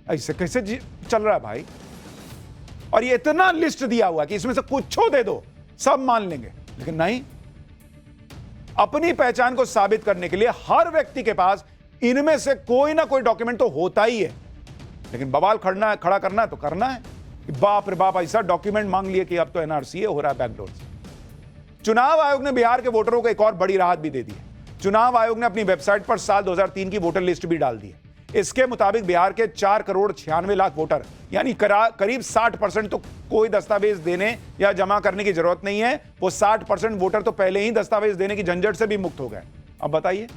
ऐसे कैसे चल रहा है भाई? और ये इतना लिस्ट दिया हुआ कि इसमें से कुछ दे दो सब मान लेंगे, लेकिन नहीं। अपनी पहचान को साबित करने के लिए हर व्यक्ति के पास इनमें से कोई ना कोई डॉक्यूमेंट तो होता ही है, लेकिन बवाल खड़ा करना है तो करना है कि बाप रे बाप ऐसा डॉक्यूमेंट मांग लिए कि अब तो एनआरसीए हो रहा है बैकडोर से। चुनाव आयोग ने बिहार के वोटरों को एक और बड़ी राहत भी दे दी है। चुनाव आयोग ने अपनी वेबसाइट पर साल 2003 की वोटर लिस्ट भी डाल दी है। इसके मुताबिक बिहार के 4,96,00,000 वोटर यानी करीब 60% तो कोई दस्तावेज देने या जमा करने की जरूरत नहीं है। वो 60% वोटर तो पहले ही दस्तावेज देने की झंझट से भी मुक्त हो गए। अब बताइए,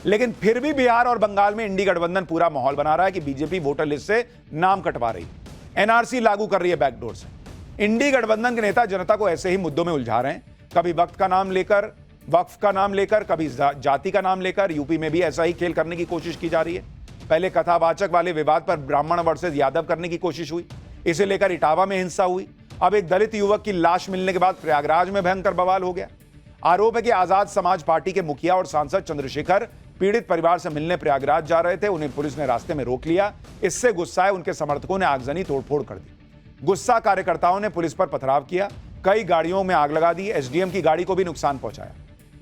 लेकिन फिर भी बिहार और बंगाल में इंडी गठबंधन पूरा माहौल बना रहा है कि बीजेपी वोटर लिस्ट से नाम कटवा रही है, एनआरसी लागू कर रही है बैकडोर से। इंडी गठबंधन के नेता जनता को ऐसे ही मुद्दों में उलझा रहे हैं, कभी वक्त का नाम लेकर, वक्फ का नाम लेकर, कभी जाति का नाम लेकर। यूपी में भी ऐसा ही खेल करने की कोशिश की जा रही है। पहले कथावाचक वाले विवाद पर ब्राह्मण वर्सेस यादव करने की कोशिश हुई, इसे लेकर इटावा में हिंसा हुई। अब एक दलित युवक की लाश मिलने के बाद प्रयागराज में भयंकर बवाल हो गया। आरोप है कि आजाद समाज पार्टी के मुखिया और सांसद चंद्रशेखर पीड़ित परिवार से मिलने प्रयागराज जा रहे थे, उन्हें पुलिस ने रास्ते में रोक लिया। इससे गुस्साए उनके समर्थकों ने आगजनी तोड़फोड़ कर दी। गुस्सा कार्यकर्ताओं ने पुलिस पर पथराव किया, कई गाड़ियों में आग लगा दी, एसडीएम की गाड़ी को भी नुकसान पहुंचाया।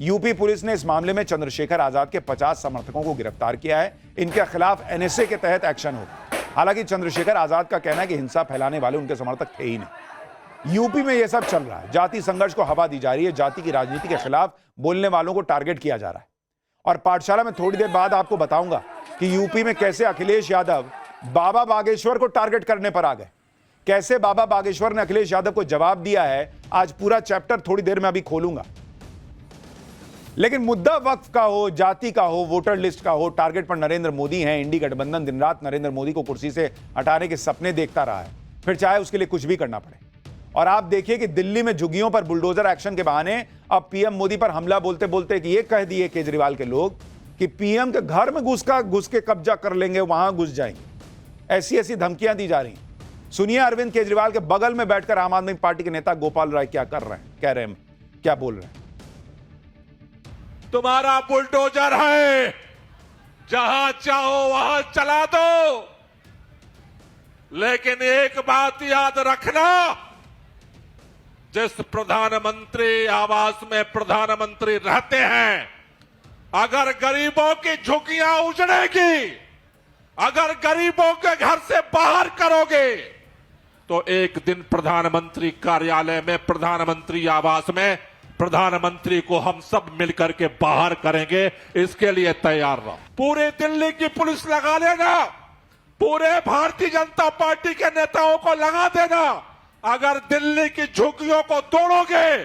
यूपी पुलिस ने इस मामले में चंद्रशेखर आजाद के 50 समर्थकों को गिरफ्तार किया है। इनके खिलाफ एनएसए के तहत एक्शन होगा। हालांकि चंद्रशेखर आजाद का कहना है कि हिंसा फैलाने वाले उनके समर्थक थे ही नहीं। यूपी में यह सब चल रहा है, जाति संघर्ष को हवा दी जा रही है, जाति की राजनीति के खिलाफ बोलने वालों को टारगेट किया जा रहा है। और पाठशाला में थोड़ी देर बाद आपको बताऊंगा कि यूपी में कैसे अखिलेश यादव बाबा बागेश्वर को टारगेट करने पर आ गए, कैसे बाबा बागेश्वर ने अखिलेश यादव को जवाब दिया है। आज पूरा चैप्टर थोड़ी देर में अभी खोलूंगा। लेकिन मुद्दा वक्फ का हो, जाति का हो, वोटर लिस्ट का हो, टारगेट पर नरेंद्र मोदी हैं। इंडी गठबंधन दिन रात नरेंद्र मोदी को कुर्सी से हटाने के सपने देखता रहा है, फिर चाहे उसके लिए कुछ भी करना पड़े। और आप देखिए कि दिल्ली में झुग्गियों पर बुलडोजर एक्शन के बहाने अब पीएम मोदी पर हमला बोलते बोलते कि ये कह दिए केजरीवाल के लोग कि पीएम के घर में घुस के कब्जा कर लेंगे, वहां घुस जाएंगे। ऐसी धमकियां दी जा रही। सुनिए अरविंद केजरीवाल के बगल में बैठकर आम आदमी पार्टी के नेता गोपाल राय क्या कर रहे हैं, कह रहे हैं, क्या बोल रहे हैं। तुम्हारा बुलडोजर है, जहां चाहो वहां चला दो, लेकिन एक बात याद रखना, जिस प्रधानमंत्री आवास में प्रधानमंत्री रहते हैं, अगर गरीबों की झुग्गियां उजड़ेगी अगर गरीबों के घर से बाहर करोगे तो एक दिन प्रधानमंत्री कार्यालय में, प्रधानमंत्री आवास में प्रधानमंत्री को हम सब मिलकर के बाहर करेंगे। इसके लिए तैयार रहो। पूरे दिल्ली की पुलिस लगा लेना, पूरे भारतीय जनता पार्टी के नेताओं को लगा देना। अगर दिल्ली की झुग्गियों को तोड़ोगे,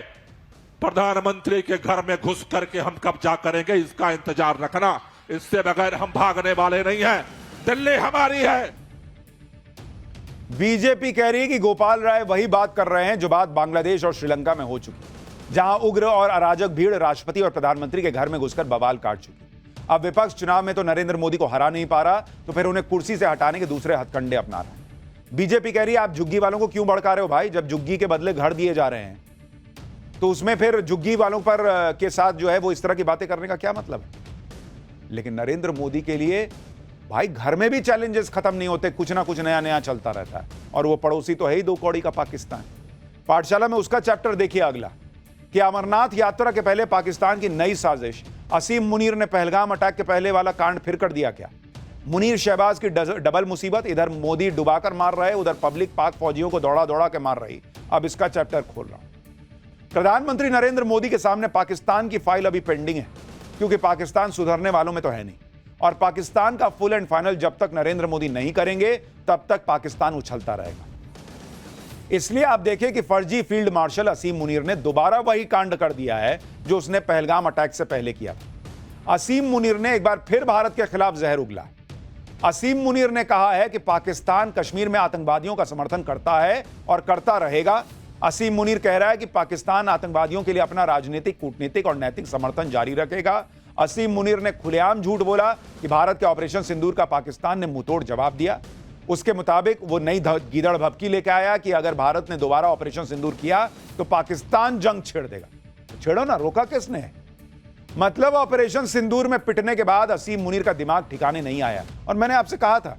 प्रधानमंत्री के घर में घुस करके हम कब्जा करेंगे। इसका इंतजार रखना। इससे बगैर हम भागने वाले नहीं हैं। दिल्ली हमारी है। बीजेपी कह रही है कि गोपाल राय वही बात कर रहे हैं जो बात बांग्लादेश और श्रीलंका में हो चुकी, जहां उग्र और अराजक भीड़ राष्ट्रपति और प्रधानमंत्री के घर में घुसकर बवाल काट चुकी। अब विपक्ष चुनाव में तो नरेंद्र मोदी को हरा नहीं पा रहा, तो फिर उन्हें कुर्सी से हटाने के दूसरे हथकंडे अपना रहा है। बीजेपी कह रही है आप झुग्गी वालों को क्यों भड़का रहे हो भाई? जब झुग्गी के बदले घर दिए जा रहे हैं तो उसमें फिर झुग्गी वालों पर के साथ जो है वो इस तरह की बातें करने का क्या मतलब है? लेकिन नरेंद्र मोदी के लिए भाई घर में भी चैलेंजेस खत्म नहीं होते, कुछ ना कुछ नया नया चलता रहता है। और वो पड़ोसी तो है ही दो कौड़ी का पाकिस्तान। पाठशाला में उसका चैप्टर देखिए अगला, कि अमरनाथ यात्रा के पहले पाकिस्तान की नई साजिश। असीम मुनीर ने पहलगाम अटैक के पहले वाला कांड फिर कर दिया क्या? मुनीर शहबाज की डबल मुसीबत, इधर मोदी डुबाकर मार रहे, उधर पब्लिक पाक फौजियों को दौड़ा दौड़ा के मार रही। अब इसका चैप्टर खोल रहा हूं। प्रधानमंत्री नरेंद्र मोदी के सामने पाकिस्तान की फाइल अभी पेंडिंग है, क्योंकि पाकिस्तान सुधरने वालों में तो है नहीं। और पाकिस्तान का फुल एंड फाइनल जब तक नरेंद्र मोदी नहीं करेंगे तब तक पाकिस्तान उछलता रहेगा। इसलिए आप देखें कि फर्जी फील्ड मार्शल असीम मुनीर ने दोबारा वही कांड कर दिया है जो उसने पहलगाम अटैक से पहले किया था। असीम मुनीर ने एक बार फिर भारत के खिलाफ जहर उगला। असीम मुनीर ने कहा है कि पाकिस्तान कश्मीर में आतंकवादियों का समर्थन करता है और करता रहेगा। असीम मुनीर कह रहा है कि पाकिस्तान आतंकवादियों के लिए अपना राजनीतिक, कूटनीतिक और नैतिक समर्थन जारी रखेगा। असीम मुनीर ने खुलेआम झूठ बोला कि भारत के ऑपरेशन सिंदूर का पाकिस्तान ने मुंहतोड़ जवाब दिया। उसके मुताबिक वो नई गीदड़ भभकी लेके आया कि अगर भारत ने दोबारा ऑपरेशन सिंदूर किया तो पाकिस्तान जंग छेड़ देगा। तो छेड़ो ना, रोका किसने है? मतलब ऑपरेशन सिंदूर में पिटने के बाद असीम मुनीर का दिमाग ठिकाने नहीं आया। और मैंने आपसे कहा था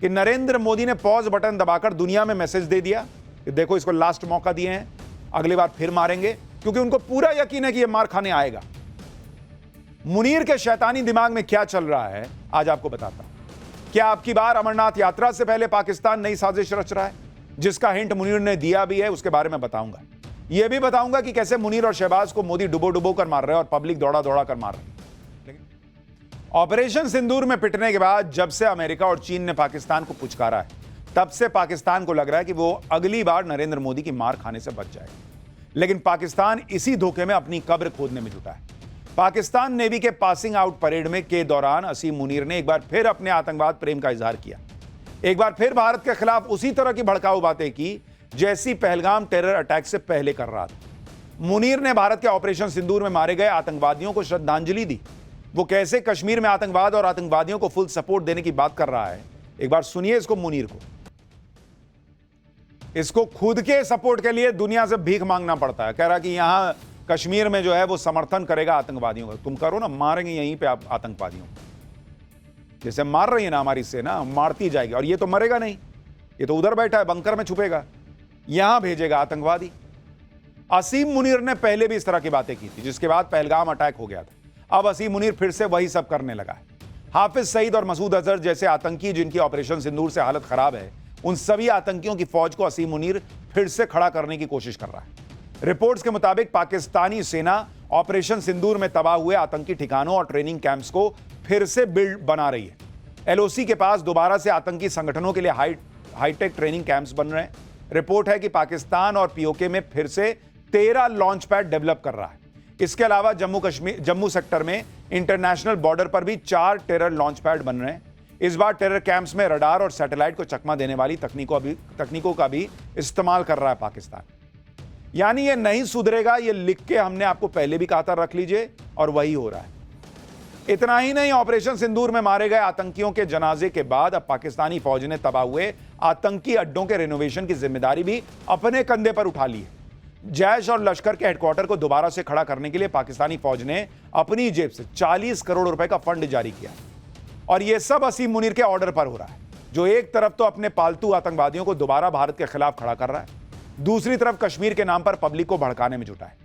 कि नरेंद्र मोदी ने पॉज बटन दबाकर दुनिया में मैसेज दे दिया कि देखो इसको लास्ट मौका दिए हैं, अगली बार फिर मारेंगे, क्योंकि उनको पूरा यकीन है कि यह मार खाने आएगा। मुनीर के शैतानी दिमाग में क्या चल रहा है आज आपको बताता हूं। क्या आपकी बार अमरनाथ यात्रा से पहले पाकिस्तान नई साजिश रच रहा है, जिसका हिंट मुनीर ने दिया भी है, उसके बारे में बताऊंगा। यह भी बताऊंगा कि कैसे मुनीर और शहबाज को मोदी डुबो डुबो कर मार रहे हैं और पब्लिक दौड़ा दौड़ा कर मार रही है। ऑपरेशन सिंदूर में पिटने के बाद जब से अमेरिका और चीन ने पाकिस्तान को पुचकारा है, तब से पाकिस्तान को लग रहा है कि वो अगली बार नरेंद्र मोदी की मार खाने से बच जाएगा। लेकिन पाकिस्तान इसी धोखे में अपनी कब्र खोदने में जुटा है। पाकिस्तान नेवी के पासिंग आउट परेड में के दौरान असीम मुनीर ने एक बार फिर अपने आतंकवाद प्रेम का इजहार किया। एक बार फिर भारत के खिलाफ उसी तरह की भड़काऊ बातें की जैसी पहलगाम टेरर अटैक से पहले कर रहा था। मुनीर ने भारत के ऑपरेशन सिंदूर में मारे गए आतंकवादियों को श्रद्धांजलि दी। वो कैसे कश्मीर में आतंकवाद और आतंकवादियों को फुल सपोर्ट देने की बात कर रहा है, एक बार सुनिए इसको। मुनीर को इसको खुद के सपोर्ट के लिए दुनिया से भीख मांगना पड़ता है। कह रहा कि यहां कश्मीर में जो है वो समर्थन करेगा आतंकवादियों का। तुम करो ना, मारेंगे यहीं पे आप आतंकवादियों को। जैसे मार रही है ना हमारी सेना, मारती जाएगी। और ये तो मरेगा नहीं, ये तो उधर बैठा है बंकर में छुपेगा, यहां भेजेगा आतंकवादी। असीम मुनीर ने पहले भी इस तरह की बातें की थी, जिसके बाद पहलगाम अटैक हो गया था। अब असीम मुनीर फिर से वही सब करने लगा है। हाफिज सईद और मसूद अजहर जैसे आतंकी जिनकी ऑपरेशन सिंदूर से हालत खराब है, उन सभी आतंकियों की फौज को असीम मुनीर फिर से खड़ा करने की कोशिश कर रहा है। रिपोर्ट्स के मुताबिक पाकिस्तानी सेना ऑपरेशन सिंदूर में तबाह हुए आतंकी ठिकानों और ट्रेनिंग कैंप्स को फिर से बिल्ड बना रही है। एलओसी के पास दोबारा से आतंकी संगठनों के लिए हाईटेक ट्रेनिंग कैंप्स बन रहे हैं। रिपोर्ट है कि पाकिस्तान और पीओके में फिर से 13 लॉन्च पैड डेवलप कर रहा है। इसके अलावा जम्मू सेक्टर में इंटरनेशनल बॉर्डर पर भी 4 टेरर लॉन्च पैड बन रहे हैं। इस बार टेरर कैंप्स में रडार और सैटेलाइट को चकमा देने वाली तकनीकों का भी इस्तेमाल कर रहा है पाकिस्तान। यानी ये नहीं सुधरेगा, ये लिख के हमने आपको पहले भी कहा था, रख लीजिए, और वही हो रहा है। इतना ही नहीं, ऑपरेशन सिंदूर में मारे गए आतंकियों के जनाजे के बाद अब पाकिस्तानी फौज ने तबाह हुए आतंकी अड्डों के रिनोवेशन की जिम्मेदारी भी अपने कंधे पर उठा ली है। जैश और लश्कर के हेडक्वार्टर को दोबारा से खड़ा करने के लिए पाकिस्तानी फौज ने अपनी जेब से 40 करोड़ रुपए का फंड जारी किया। और यह सब असीम मुनीर के ऑर्डर पर हो रहा है, जो एक तरफ तो अपने पालतू आतंकवादियों को दोबारा भारत के खिलाफ खड़ा कर रहा है, दूसरी तरफ कश्मीर के नाम पर पब्लिक को भड़काने में जुटा है।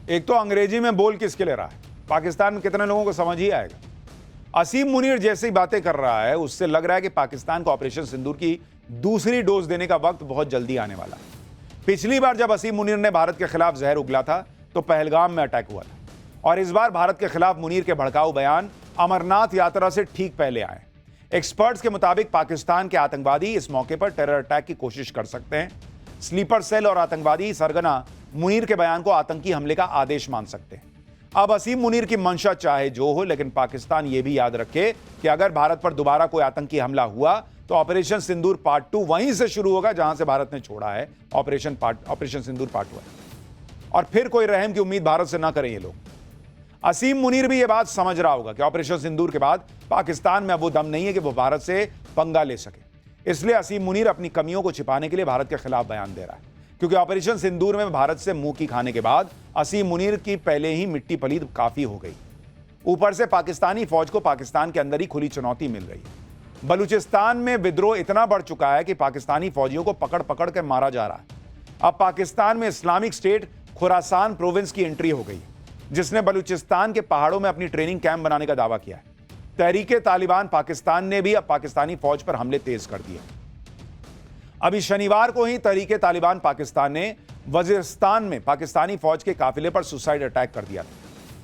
एक तो अंग्रेजी में बोल किसके ले रहा है, पाकिस्तान में कितने लोगों को समझ ही आएगा। असीम मुनीर जैसी बातें कर रहा है, उससे लग रहा है कि पाकिस्तान को ऑपरेशन सिंदूर की दूसरी डोज देने का वक्त बहुत जल्दी आने वाला है। पिछली बार जब असीम मुनीर ने भारत के खिलाफ जहर उगला था तो पहलगाम में अटैक हुआ था, और इस बार भारत के खिलाफ मुनीर के भड़काऊ बयान अमरनाथ यात्रा से ठीक पहले आए। एक्सपर्ट्स के मुताबिक पाकिस्तान के आतंकवादी इस मौके पर टेरर अटैक की कोशिश कर सकते हैं। स्लीपर सेल और आतंकवादी सरगना मुनीर के बयान को आतंकी हमले का आदेश मान सकते हैं। अब असीम मुनीर की मंशा चाहे जो हो, लेकिन पाकिस्तान यह भी याद रखे कि अगर भारत पर दोबारा कोई आतंकी हमला हुआ तो ऑपरेशन सिंदूर पार्ट 2 वहीं से शुरू होगा जहां से भारत ने छोड़ा है ऑपरेशन सिंदूर पार्ट 1। और फिर कोई रहम की उम्मीद भारत से ना करें ये लोग। असीम मुनीर भी ये बात समझ रहा होगा कि ऑपरेशन सिंदूर के बाद पाकिस्तान में अब वो दम नहीं है कि वो भारत से पंगा ले सके। इसलिए असीम मुनीर अपनी कमियों को छिपाने के लिए भारत के खिलाफ बयान दे रहा है, क्योंकि ऑपरेशन सिंदूर में भारत से मुंह की खाने के बाद असीम मुनीर की पहले ही मिट्टी पलीद काफी हो गई। ऊपर से पाकिस्तानी फौज को पाकिस्तान के अंदर ही खुली चुनौती मिल रही है। बलूचिस्तान में विद्रोह इतना बढ़ चुका है कि पाकिस्तानी फौजियों को पकड़ पकड़ कर मारा जा रहा है। अब पाकिस्तान में इस्लामिक स्टेट खुरासान प्रोविंस की एंट्री हो गई, जिसने बलूचिस्तान के पहाड़ों में अपनी ट्रेनिंग कैंप बनाने का दावा किया है। तहरीके तालिबान पाकिस्तान ने भी अब पाकिस्तानी फौज पर हमले तेज कर दिए। अभी शनिवार को ही तहरीके तालिबान पाकिस्तान ने वजीरिस्तान में पाकिस्तानी फौज के काफिले पर सुसाइड अटैक कर दिया था।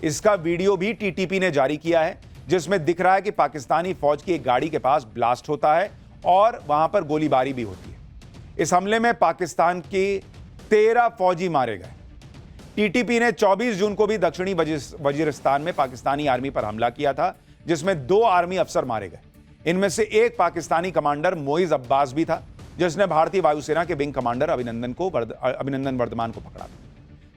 इसका वीडियो भी टीटीपी ने जारी किया है, जिसमें दिख रहा है कि पाकिस्तानी फौज की एक गाड़ी के पास ब्लास्ट होता है और वहां पर गोलीबारी भी होती है। इस हमले में पाकिस्तान के 13 फौजी मारे गए। टीटीपी ने 24 जून को भी दक्षिणी वजीरिस्तान में पाकिस्तानी आर्मी पर हमला किया था, जिसमें 2 आर्मी अफसर मारे गए। इनमें से एक पाकिस्तानी कमांडर मोइज अब्बास भी था, जिसने भारतीय वायुसेना के विंग कमांडर अभिनंदन वर्धमान को पकड़ा था।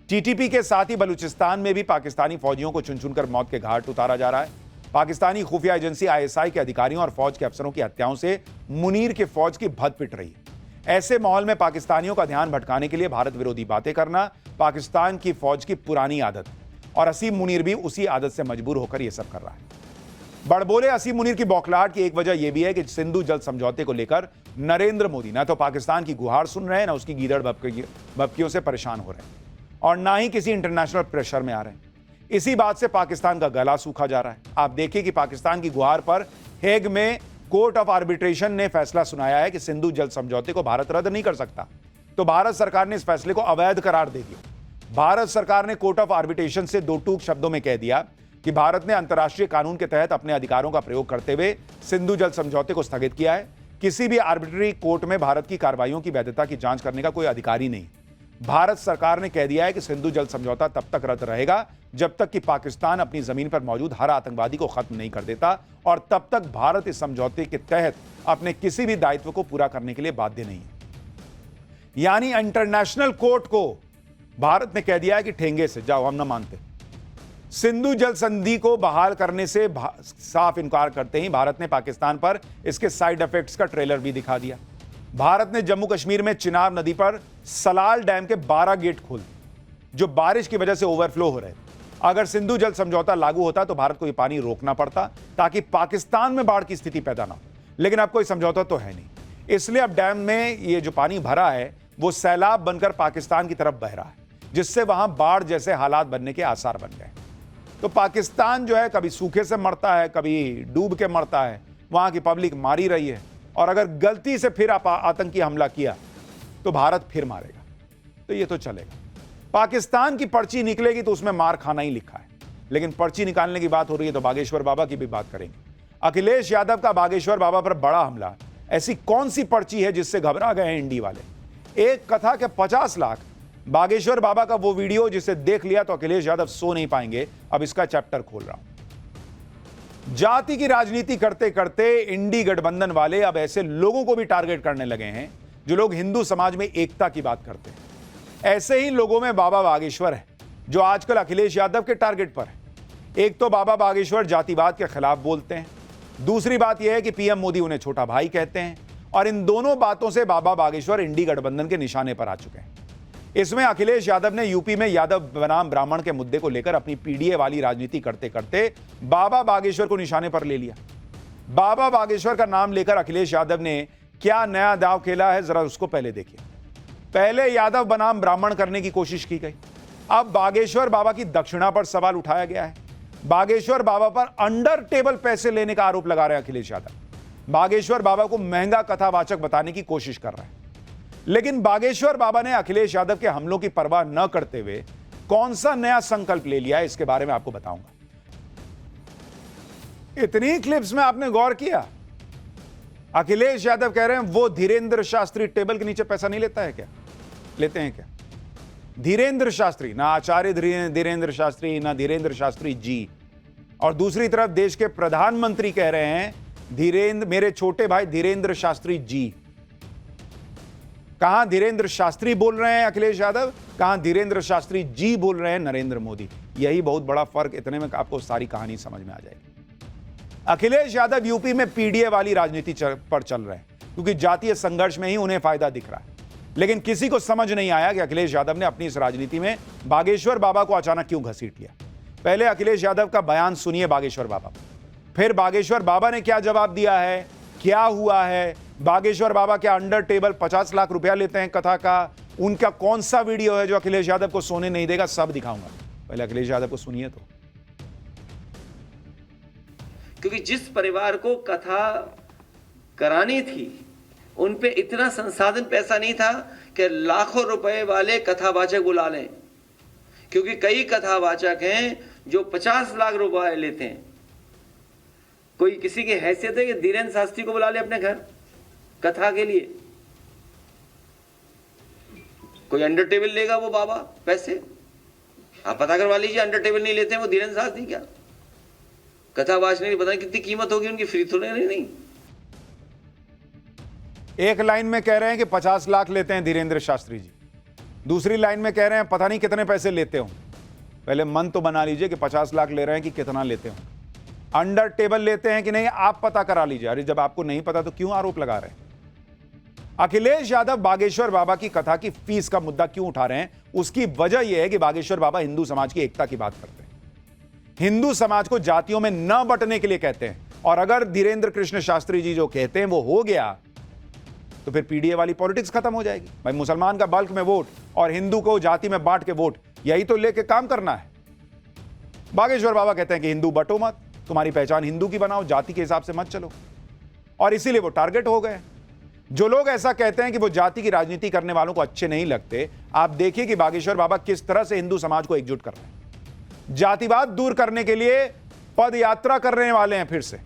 टीटीपी के साथ ही बलूचिस्तान में भी पाकिस्तानी फौजियों को चुन चुनकर मौत के घाट उतारा जा रहा है। पाकिस्तानी खुफिया एजेंसी आईएसआई के अधिकारियों और फौज के अफसरों की हत्याओं से मुनीर के फौज की भद पिट रही है। ऐसे माहौल में पाकिस्तानियों का ध्यान भटकाने के लिए भारत विरोधी बातें करना पाकिस्तान की फौज की पुरानी आदत है, और असीम मुनीर भी उसी आदत से मजबूर होकर यह सब कर रहा है। बड़बोले असीम मुनीर की बौखलाहट की एक वजह यह भी है कि सिंधु जल समझौते को लेकर नरेंद्र मोदी न तो पाकिस्तान की गुहार सुन रहे हैं, ना उसकी गीदड़ भपकियों से परेशान हो रहे हैं, और ना ही किसी इंटरनेशनल प्रेशर में आ रहे हैं। इसी बात से पाकिस्तान का गला सूखा जा रहा है। आप देखिए कि पाकिस्तान की गुहार पर हेग में कोर्ट ऑफ आर्बिट्रेशन ने फैसला सुनाया है कि सिंधु जल समझौते को भारत रद्द नहीं कर सकता, तो भारत सरकार ने इस फैसले को अवैध करार दे दिया। भारत सरकार ने कोर्ट ऑफ आर्बिट्रेशन से 2 टूक शब्दों में कह दिया कि भारत ने अंतर्राष्ट्रीय कानून के तहत अपने अधिकारों का प्रयोग करते हुए सिंधु जल समझौते को स्थगित किया है। किसी भी आर्बिट्री कोर्ट में भारत की कार्रवाइयों की वैधता की जांच करने का कोई अधिकार ही नहीं। भारत सरकार ने कह दिया है कि सिंधु जल समझौता तब तक रद्द रहेगा जब तक कि पाकिस्तान अपनी जमीन पर मौजूद हर आतंकवादी को खत्म नहीं कर देता, और तब तक भारत इस समझौते के तहत अपने किसी भी दायित्व को पूरा करने के लिए बाध्य नहीं है। यानी इंटरनेशनल कोर्ट को भारत ने कह दिया है कि ठेंगे से जाओ, हम ना मानते। सिंधु जल संधि को बहाल करने से साफ इनकार करते ही भारत ने पाकिस्तान पर इसके साइड इफेक्ट्स का ट्रेलर भी दिखा दिया। भारत ने जम्मू कश्मीर में चिनाब नदी पर सलाल डैम के 12 गेट खोल दिए, जो बारिश की वजह से ओवरफ्लो हो रहे थे। अगर सिंधु जल समझौता लागू होता तो भारत को यह पानी रोकना पड़ता ताकि पाकिस्तान में बाढ़ की स्थिति पैदा ना हो, लेकिन अब कोई समझौता तो है नहीं। इसलिए अब डैम में ये जो पानी भरा है वो सैलाब बनकर पाकिस्तान की तरफ बह रहा है, जिससे वहां बाढ़ जैसे हालात बनने के आसार बन गए। तो पाकिस्तान जो है कभी सूखे से मरता है, कभी डूब के मरता है, वहां की पब्लिक मारी रही है, और अगर गलती से फिर आतंकी हमला किया तो भारत फिर मारेगा। तो ये तो चलेगा। पाकिस्तान की पर्ची निकलेगी तो उसमें मार खाना ही लिखा है, लेकिन पर्ची निकालने की बात हो रही है तो बागेश्वर बाबा की भी बात करेंगे। अखिलेश यादव का बागेश्वर बाबा पर बड़ा हमला, ऐसी कौन सी पर्ची है जिससे घबरा गए हैं इंडी वाले। एक कथा के 50 लाख। बागेश्वर बाबा का वो वीडियो जिसे देख लिया तो अखिलेश यादव सो नहीं पाएंगे। अब इसका चैप्टर खोल रहा हूं। जाति की राजनीति करते करते इंडी गठबंधन वाले अब ऐसे लोगों को भी टारगेट करने लगे हैं जो लोग हिंदू समाज में एकता की बात करते हैं। ऐसे ही लोगों में बाबा बागेश्वर है, जो आजकल अखिलेश यादव के टारगेट पर है। एक तो बाबा बागेश्वर जातिवाद के खिलाफ बोलते हैं, दूसरी बात यह है कि पीएम मोदी उन्हें छोटा भाई कहते हैं, और इन दोनों बातों से बाबा बागेश्वर इंडी गठबंधन के निशाने पर आ चुके हैं। इसमें अखिलेश यादव ने यूपी में यादव बनाम ब्राह्मण के मुद्दे को लेकर अपनी पीडीए वाली राजनीति करते करते बाबा बागेश्वर को निशाने पर ले लिया। बाबा बागेश्वर का नाम लेकर अखिलेश यादव ने क्या नया दांव खेला है, जरा उसको पहले देखिए। पहले यादव बनाम ब्राह्मण करने की कोशिश की गई, अब बागेश्वर बाबा की दक्षिणा पर सवाल उठाया गया है। बागेश्वर बाबा पर अंडर टेबल पैसे लेने का आरोप लगा रहे हैं अखिलेश यादव। बागेश्वर बाबा को महंगा कथावाचक बताने की कोशिश कर रहे हैं। लेकिन बागेश्वर बाबा ने अखिलेश यादव के हमलों की परवाह न करते हुए कौन सा नया संकल्प ले लिया है, इसके बारे में आपको बताऊंगा। इतनी क्लिप्स में आपने गौर किया? अखिलेश यादव कह रहे हैं वो धीरेंद्र शास्त्री टेबल के नीचे पैसा नहीं लेता है क्या? लेते हैं क्या? धीरेंद्र शास्त्री, ना आचार्य धीरेंद्र शास्त्री, ना धीरेंद्र शास्त्री जी। और दूसरी तरफ देश के प्रधानमंत्री कह रहे हैं धीरेंद्र, मेरे छोटे भाई धीरेंद्र शास्त्री जी। कहां धीरेंद्र शास्त्री बोल रहे हैं अखिलेश यादव, कहां धीरेंद्र शास्त्री जी बोल रहे हैं नरेंद्र मोदी। यही बहुत बड़ा फर्क, इतने में आपको सारी कहानी समझ में आ जाएगी। अखिलेश यादव यूपी में पीडीए वाली राजनीति पर चल रहे हैं क्योंकि जातीय संघर्ष में ही उन्हें फायदा दिख रहा है। लेकिन किसी को समझ नहीं आया कि अखिलेश यादव ने अपनी इस राजनीति में बागेश्वर बाबा को अचानक क्यों घसीट लिया। पहले अखिलेश यादव का बयान सुनिए बागेश्वर बाबा, फिर बागेश्वर बाबा ने क्या जवाब दिया है, क्या हुआ है, बागेश्वर बाबा क्या अंडर टेबल 50 लाख रुपया लेते हैं कथा का, उनका कौन सा वीडियो है जो अखिलेश यादव को सोने नहीं देगा, सब दिखाऊंगा। पहले अखिलेश यादव को सुनिए तो। क्योंकि जिस परिवार को कथा करानी थी उन पे इतना संसाधन पैसा नहीं था कि लाखों रुपए वाले कथावाचक बुला लें, क्योंकि कई कथावाचक हैं जो 50 लाख रुपए लेते हैं। कोई किसी की हैसियत है कि धीरेंद्र शास्त्री को बुला ले अपने घर कथा के लिए? कोई अंडर टेबल लेगा वो बाबा पैसे? आप पता करवा लीजिए, अंडर टेबल नहीं लेते हैं वो धीरेंद्र शास्त्री। क्या कथावाचक नहीं, पता नहीं कितनी कीमत होगी उनकी, फ्री थोड़े नहीं। एक लाइन में कह रहे हैं कि 50 लाख लेते हैं धीरेंद्र शास्त्री जी, दूसरी लाइन में कह रहे हैं पता नहीं कितने पैसे लेते हो। पहले मन तो बना लीजिए कि 50 लाख ले रहे हैं कि कितना लेते हो। अंडर टेबल लेते हैं कि नहीं, आप पता करा लीजिए। अरे जब आपको नहीं पता तो क्यों आरोप लगा रहे हैं? अखिलेश यादव बागेश्वर बाबा की कथा की फीस का मुद्दा क्यों उठा रहे हैं? उसकी वजह यह है कि बागेश्वर बाबा हिंदू समाज की एकता की बात करते हैं, हिंदू समाज को जातियों में न बंटने के लिए कहते हैं। और अगर धीरेंद्र कृष्ण शास्त्री जी जो कहते हैं वो हो गया तो फिर पीडीए वाली पॉलिटिक्स खत्म हो जाएगी। भाई मुसलमान का बल्क में वोट और हिंदू को जाति में बांट के वोट, यही तो लेके काम करना है। बागेश्वर बाबा कहते हैं कि हिंदू बटो मत, तुम्हारी पहचान हिंदू की बनाओ, जाति के हिसाब से मत चलो। और इसीलिए वो टारगेट हो गए। जो लोग ऐसा कहते हैं कि वो जाति की राजनीति करने वालों को अच्छे नहीं लगते, आप देखिए कि बागेश्वर बाबा किस तरह से हिंदू समाज को एकजुट कर रहे हैं। जातिवाद दूर करने के लिए पद यात्रा करने वाले हैं। फिर से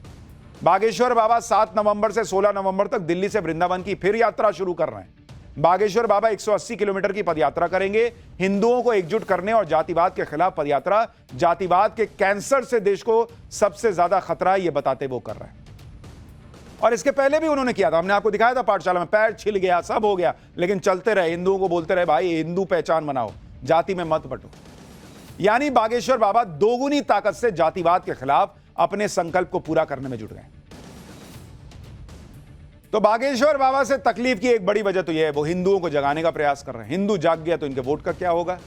बागेश्वर बाबा 7 नवंबर से 16 नवंबर तक दिल्ली से वृंदावन की फिर यात्रा शुरू कर रहे हैं। बागेश्वर बाबा 180 किलोमीटर की पदयात्रा करेंगे, हिंदुओं को एकजुट करने और जातिवाद के खिलाफ पदयात्रा। जातिवाद के कैंसर से देश को सबसे ज्यादा खतरा है, यह बताते वो कर रहे हैं। और इसके पहले भी उन्होंने किया था, हमने आपको दिखाया था पाठशाला में, पैर छिल गया, सब हो गया, लेकिन चलते रहे, हिंदुओं को बोलते रहे भाई हिंदू पहचान बनाओ, जाति में मत बटो। यानी बागेश्वर बाबा दोगुनी ताकत से जातिवाद के खिलाफ अपने संकल्प को पूरा करने में जुट गए। तो बागेश्वर बाबा से तकलीफ की एक बड़ी वजह तो यह है वो हिंदुओं को जगाने का प्रयास कर रहे हैं। हिंदू जाग गया तो इनके वोट का क्या होगा?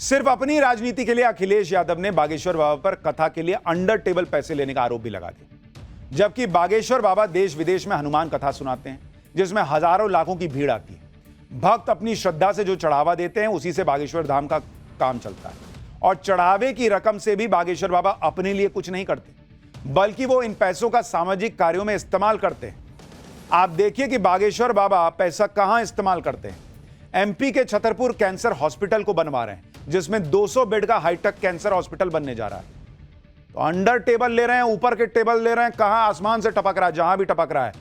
सिर्फ अपनी राजनीति के लिए अखिलेश यादव ने बागेश्वर बाबा पर कथा के लिए अंडर टेबल पैसे लेने का आरोप भी लगा दिया, जबकि बागेश्वर बाबा देश विदेश में हनुमान कथा सुनाते हैं जिसमें हजारों लाखों की भीड़ आती है। भक्त अपनी श्रद्धा से जो चढ़ावा देते हैं उसी से बागेश्वर धाम का काम चलता है। और चढ़ावे की रकम से भी बागेश्वर बाबा अपने लिए कुछ नहीं करते, बल्कि वो इन पैसों का सामाजिक कार्यों में इस्तेमाल करते हैं। आप देखिए कि बागेश्वर बाबा पैसा कहां इस्तेमाल करते हैं। एमपी के छतरपुर कैंसर हॉस्पिटल को बनवा रहे हैं, जिसमें 200 बेड का हाईटेक कैंसर हॉस्पिटल बनने जा रहा है। तो अंडर टेबल ले रहे हैं, ऊपर के टेबल ले रहे हैं, कहां आसमान से टपक रहा है, जहां भी टपक रहा है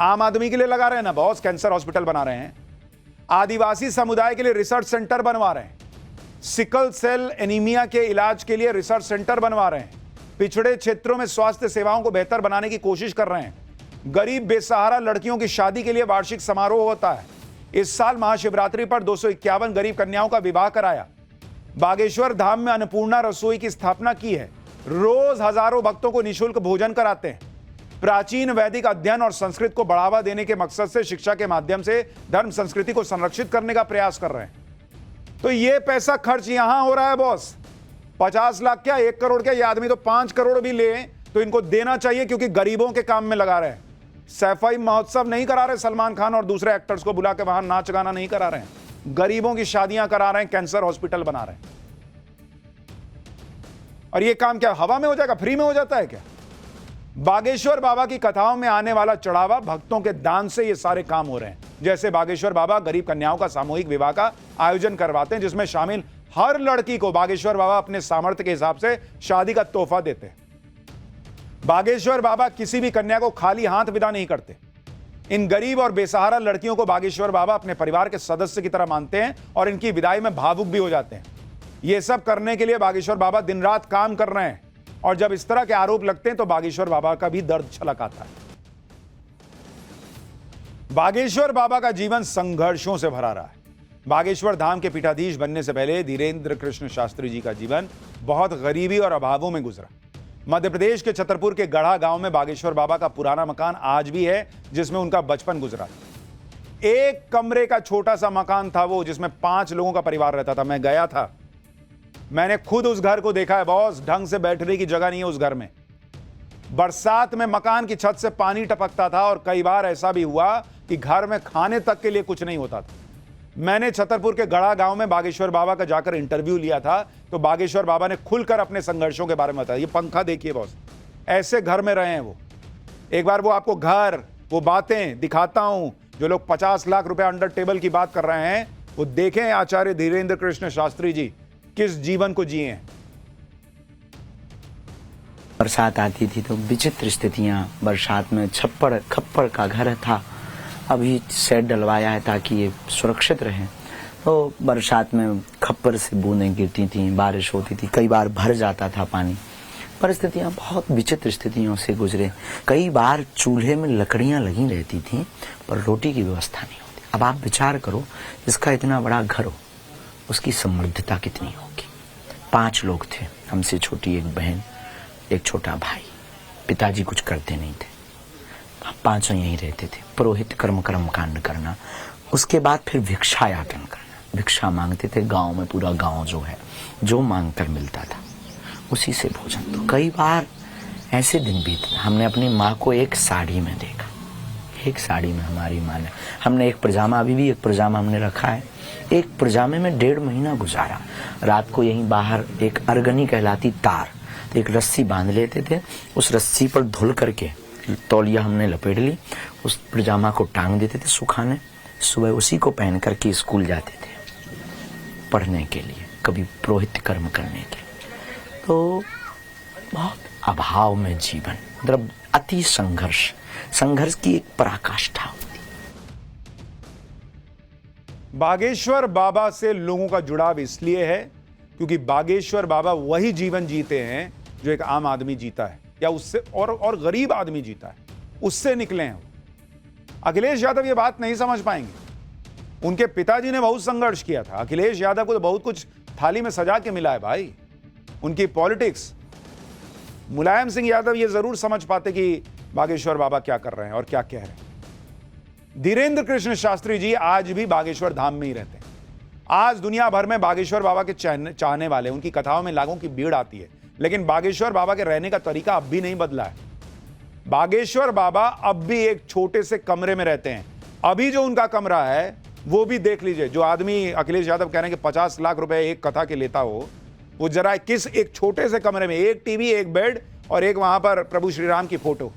आम आदमी के लिए लगा रहे हैं ना बॉस। कैंसर हॉस्पिटल बना रहे हैं, आदिवासी समुदाय के लिए रिसर्च सेंटर बनवा रहे हैं, सिकल सेल एनीमिया के इलाज के लिए रिसर्च सेंटर बनवा रहे हैं, पिछड़े क्षेत्रों में स्वास्थ्य सेवाओं को बेहतर बनाने की कोशिश कर रहे हैं। गरीब बेसहारा लड़कियों की शादी के लिए वार्षिक समारोह होता है। इस साल महाशिवरात्रि पर 251 गरीब कन्याओं का विवाह कराया। बागेश्वर धाम में अन्नपूर्णा रसोई की स्थापना की है। रोज हजारों भक्तों को निःशुल्क भोजन कराते हैं। प्राचीन वैदिक अध्ययन और संस्कृत को बढ़ावा देने के मकसद से शिक्षा के माध्यम से धर्म संस्कृति को संरक्षित करने का प्रयास कर रहे हैं। तो ये पैसा खर्च यहां हो रहा है बॉस। 50 लाख क्या, 1 करोड़ क्या, ये आदमी तो 5 करोड़ भी ले तो इनको देना चाहिए, क्योंकि गरीबों के काम में लगा रहे हैं। सैफई महोत्सव नहीं करा रहे, सलमान खान और दूसरे एक्टर्स को बुला के वहां नाच गाना नहीं करा रहे हैं, गरीबों की शादियां करा रहे हैं, कैंसर हॉस्पिटल बना रहे हैं। और ये काम क्या हवा में हो जाएगा, फ्री में हो जाता है क्या? बागेश्वर बाबा की कथाओं में आने वाला चढ़ावा, भक्तों के दान से ये सारे काम हो रहे हैं। जैसे बागेश्वर बाबा गरीब कन्याओं का सामूहिक विवाह का आयोजन करवाते हैं, जिसमें शामिल हर लड़की को बागेश्वर बाबा अपने सामर्थ्य के हिसाब से शादी का तोहफा देते हैं। बागेश्वर बाबा किसी भी कन्या को खाली हाथ विदा नहीं करते। इन गरीब और बेसहारा लड़कियों को बागेश्वर बाबा अपने परिवार के सदस्य की तरह मानते हैं और इनकी विदाई में भावुक भी हो जाते हैं। ये सब करने के लिए बागेश्वर बाबा दिन रात काम कर रहे हैं, और जब इस तरह के आरोप लगते हैं तो बागेश्वर बाबा का भी दर्द छलक आता है। बागेश्वर बाबा का जीवन संघर्षों से भरा रहा है। बागेश्वर धाम के पीठाधीश बनने से पहले धीरेन्द्र कृष्ण शास्त्री जी का जीवन बहुत गरीबी और अभावों में गुजरा। मध्य प्रदेश के छतरपुर के गढ़ा गांव में बागेश्वर बाबा का पुराना मकान आज भी है, जिसमें उनका बचपन गुजरा। एक कमरे का छोटा सा मकान था वो, जिसमें 5 लोगों का परिवार रहता था। मैं गया था, मैंने खुद उस घर को देखा है बॉस। ढंग से बैठने की जगह नहीं है उस घर में। बरसात में मकान की छत से पानी टपकता था और कई बार ऐसा भी हुआ कि घर में खाने तक के लिए कुछ नहीं होता था। मैंने छतरपुर के गढ़ा गांव में बागेश्वर बाबा का जाकर इंटरव्यू लिया था, तो बागेश्वर बाबा ने खुलकर अपने संघर्षों के बारे में बताया। ये पंखा देखिए बॉस, ऐसे घर में रहे हैं वो। एक बार वो आपको घर, वो बातें दिखाता हूं। जो लोग 50 लाख रुपए अंडर टेबल की बात कर रहे हैं, वो देखें आचार्य धीरेन्द्र कृष्ण शास्त्री जी किस जीवन को जिए हैं। बरसात आती थी तो विचित्र स्थितियां। बरसात में छप्पड़ खप्पड़ का घर था, अभी शेड डलवाया है ताकि ये सुरक्षित रहे। तो बरसात में खप्पर से बूंदें गिरती थी, बारिश होती थी, कई बार भर जाता था पानी। परिस्थितियां बहुत विचित्र स्थितियों से गुजरे। कई बार चूल्हे में लकड़ियां लगी रहती थी पर रोटी की व्यवस्था नहीं होती। अब आप विचार करो, जिसका इतना बड़ा घर हो उसकी समृद्धता कितनी होगी। 5 लोग थे, हमसे छोटी एक बहन, एक छोटा भाई। पिताजी कुछ करते नहीं थे, 5 यहीं रहते थे। पुरोहित कर्म कांड करना, उसके बाद फिर भिक्षायाटन करना। भिक्षा मांगते थे गांव में, पूरा गांव जो है जो मांग कर मिलता था उसी से भोजन। तो कई बार ऐसे दिन बीते, हमने अपनी माँ को एक साड़ी में देखा। एक साड़ी में हमारी माँ ने, हमने एक पजामा, अभी भी एक पजामा हमने रखा है, एक पजामे में 1.5 महीना गुजारा। रात को यहीं बाहर एक अर्गनी कहलाती तार, तो एक रस्सी बांध लेते थे, उस रस्सी पर धुल करके तौलिया हमने लपेट ली, उस पजामा को टांग देते थे सुखाने। सुबह उसी को पहन करके स्कूल जाते थे पढ़ने के लिए, कभी पुरोहित कर्म करने के लिए। तो बहुत अभाव में जीवन, मतलब अति संघर्ष, संघर्ष की एक पराकाष्ठा होती। बागेश्वर बाबा से लोगों का जुड़ाव इसलिए है क्योंकि बागेश्वर बाबा वही जीवन जीते हैं जो एक आम आदमी जीता है, या उससे और गरीब आदमी जीता है, उससे निकले हैं। अखिलेश यादव ये बात नहीं समझ पाएंगे। उनके पिताजी ने बहुत संघर्ष किया था। अखिलेश यादव को तो बहुत कुछ थाली में सजा के मिला है भाई। उनकी पॉलिटिक्स, मुलायम सिंह यादव ये जरूर समझ पाते कि बागेश्वर बाबा क्या कर रहे हैं और क्या कह रहे हैं। धीरेन्द्र कृष्ण शास्त्री जी आज भी बागेश्वर धाम में ही रहते हैं। आज दुनिया भर में बागेश्वर बाबा के चाहने वाले, उनकी कथाओं में लाखों की भीड़ आती है, लेकिन बागेश्वर बाबा के रहने का तरीका अब भी नहीं बदला है। बागेश्वर बाबा अब भी एक छोटे से कमरे में रहते हैं। अभी जो उनका कमरा है वो भी देख लीजिए। जो आदमी अखिलेश यादव कह रहे हैं कि 50 लाख रुपए एक कथा के लेता हो, वो जरा किस एक छोटे से कमरे में, एक टीवी, एक बेड और एक वहां पर प्रभु श्री राम की फोटो,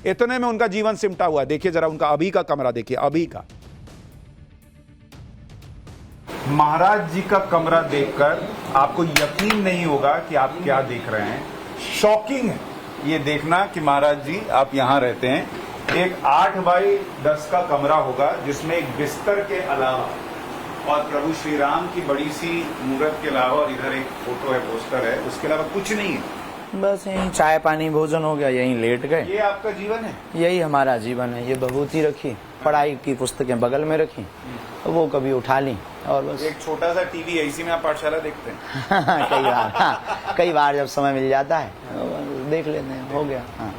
इतने में उनका जीवन सिमटा हुआ है। देखिए जरा उनका अभी का कमरा देखिए, अभी का। महाराज जी का कमरा देखकर आपको यकीन नहीं होगा कि आप क्या देख रहे हैं। शॉकिंग है ये देखना कि महाराज जी आप यहां रहते हैं। एक 8 बाई 10 का कमरा होगा, जिसमें एक बिस्तर के अलावा और प्रभु श्री राम की बड़ी सी मूर्त के अलावा, और इधर एक फोटो है, पोस्टर है, उसके अलावा कुछ नहीं है। बस यहीं चाय पानी भोजन हो गया, यहीं लेट गए। ये आपका जीवन है? यही हमारा जीवन है। ये विभूति रखी, पढ़ाई की पुस्तकें बगल में रखी, तो वो कभी उठा ली, और बस एक छोटा सा टीवी है, इसी में आप पाठशाला देखते हैं? कई बार जब समय मिल जाता है देख लेते हैं, हो गया। हाँ।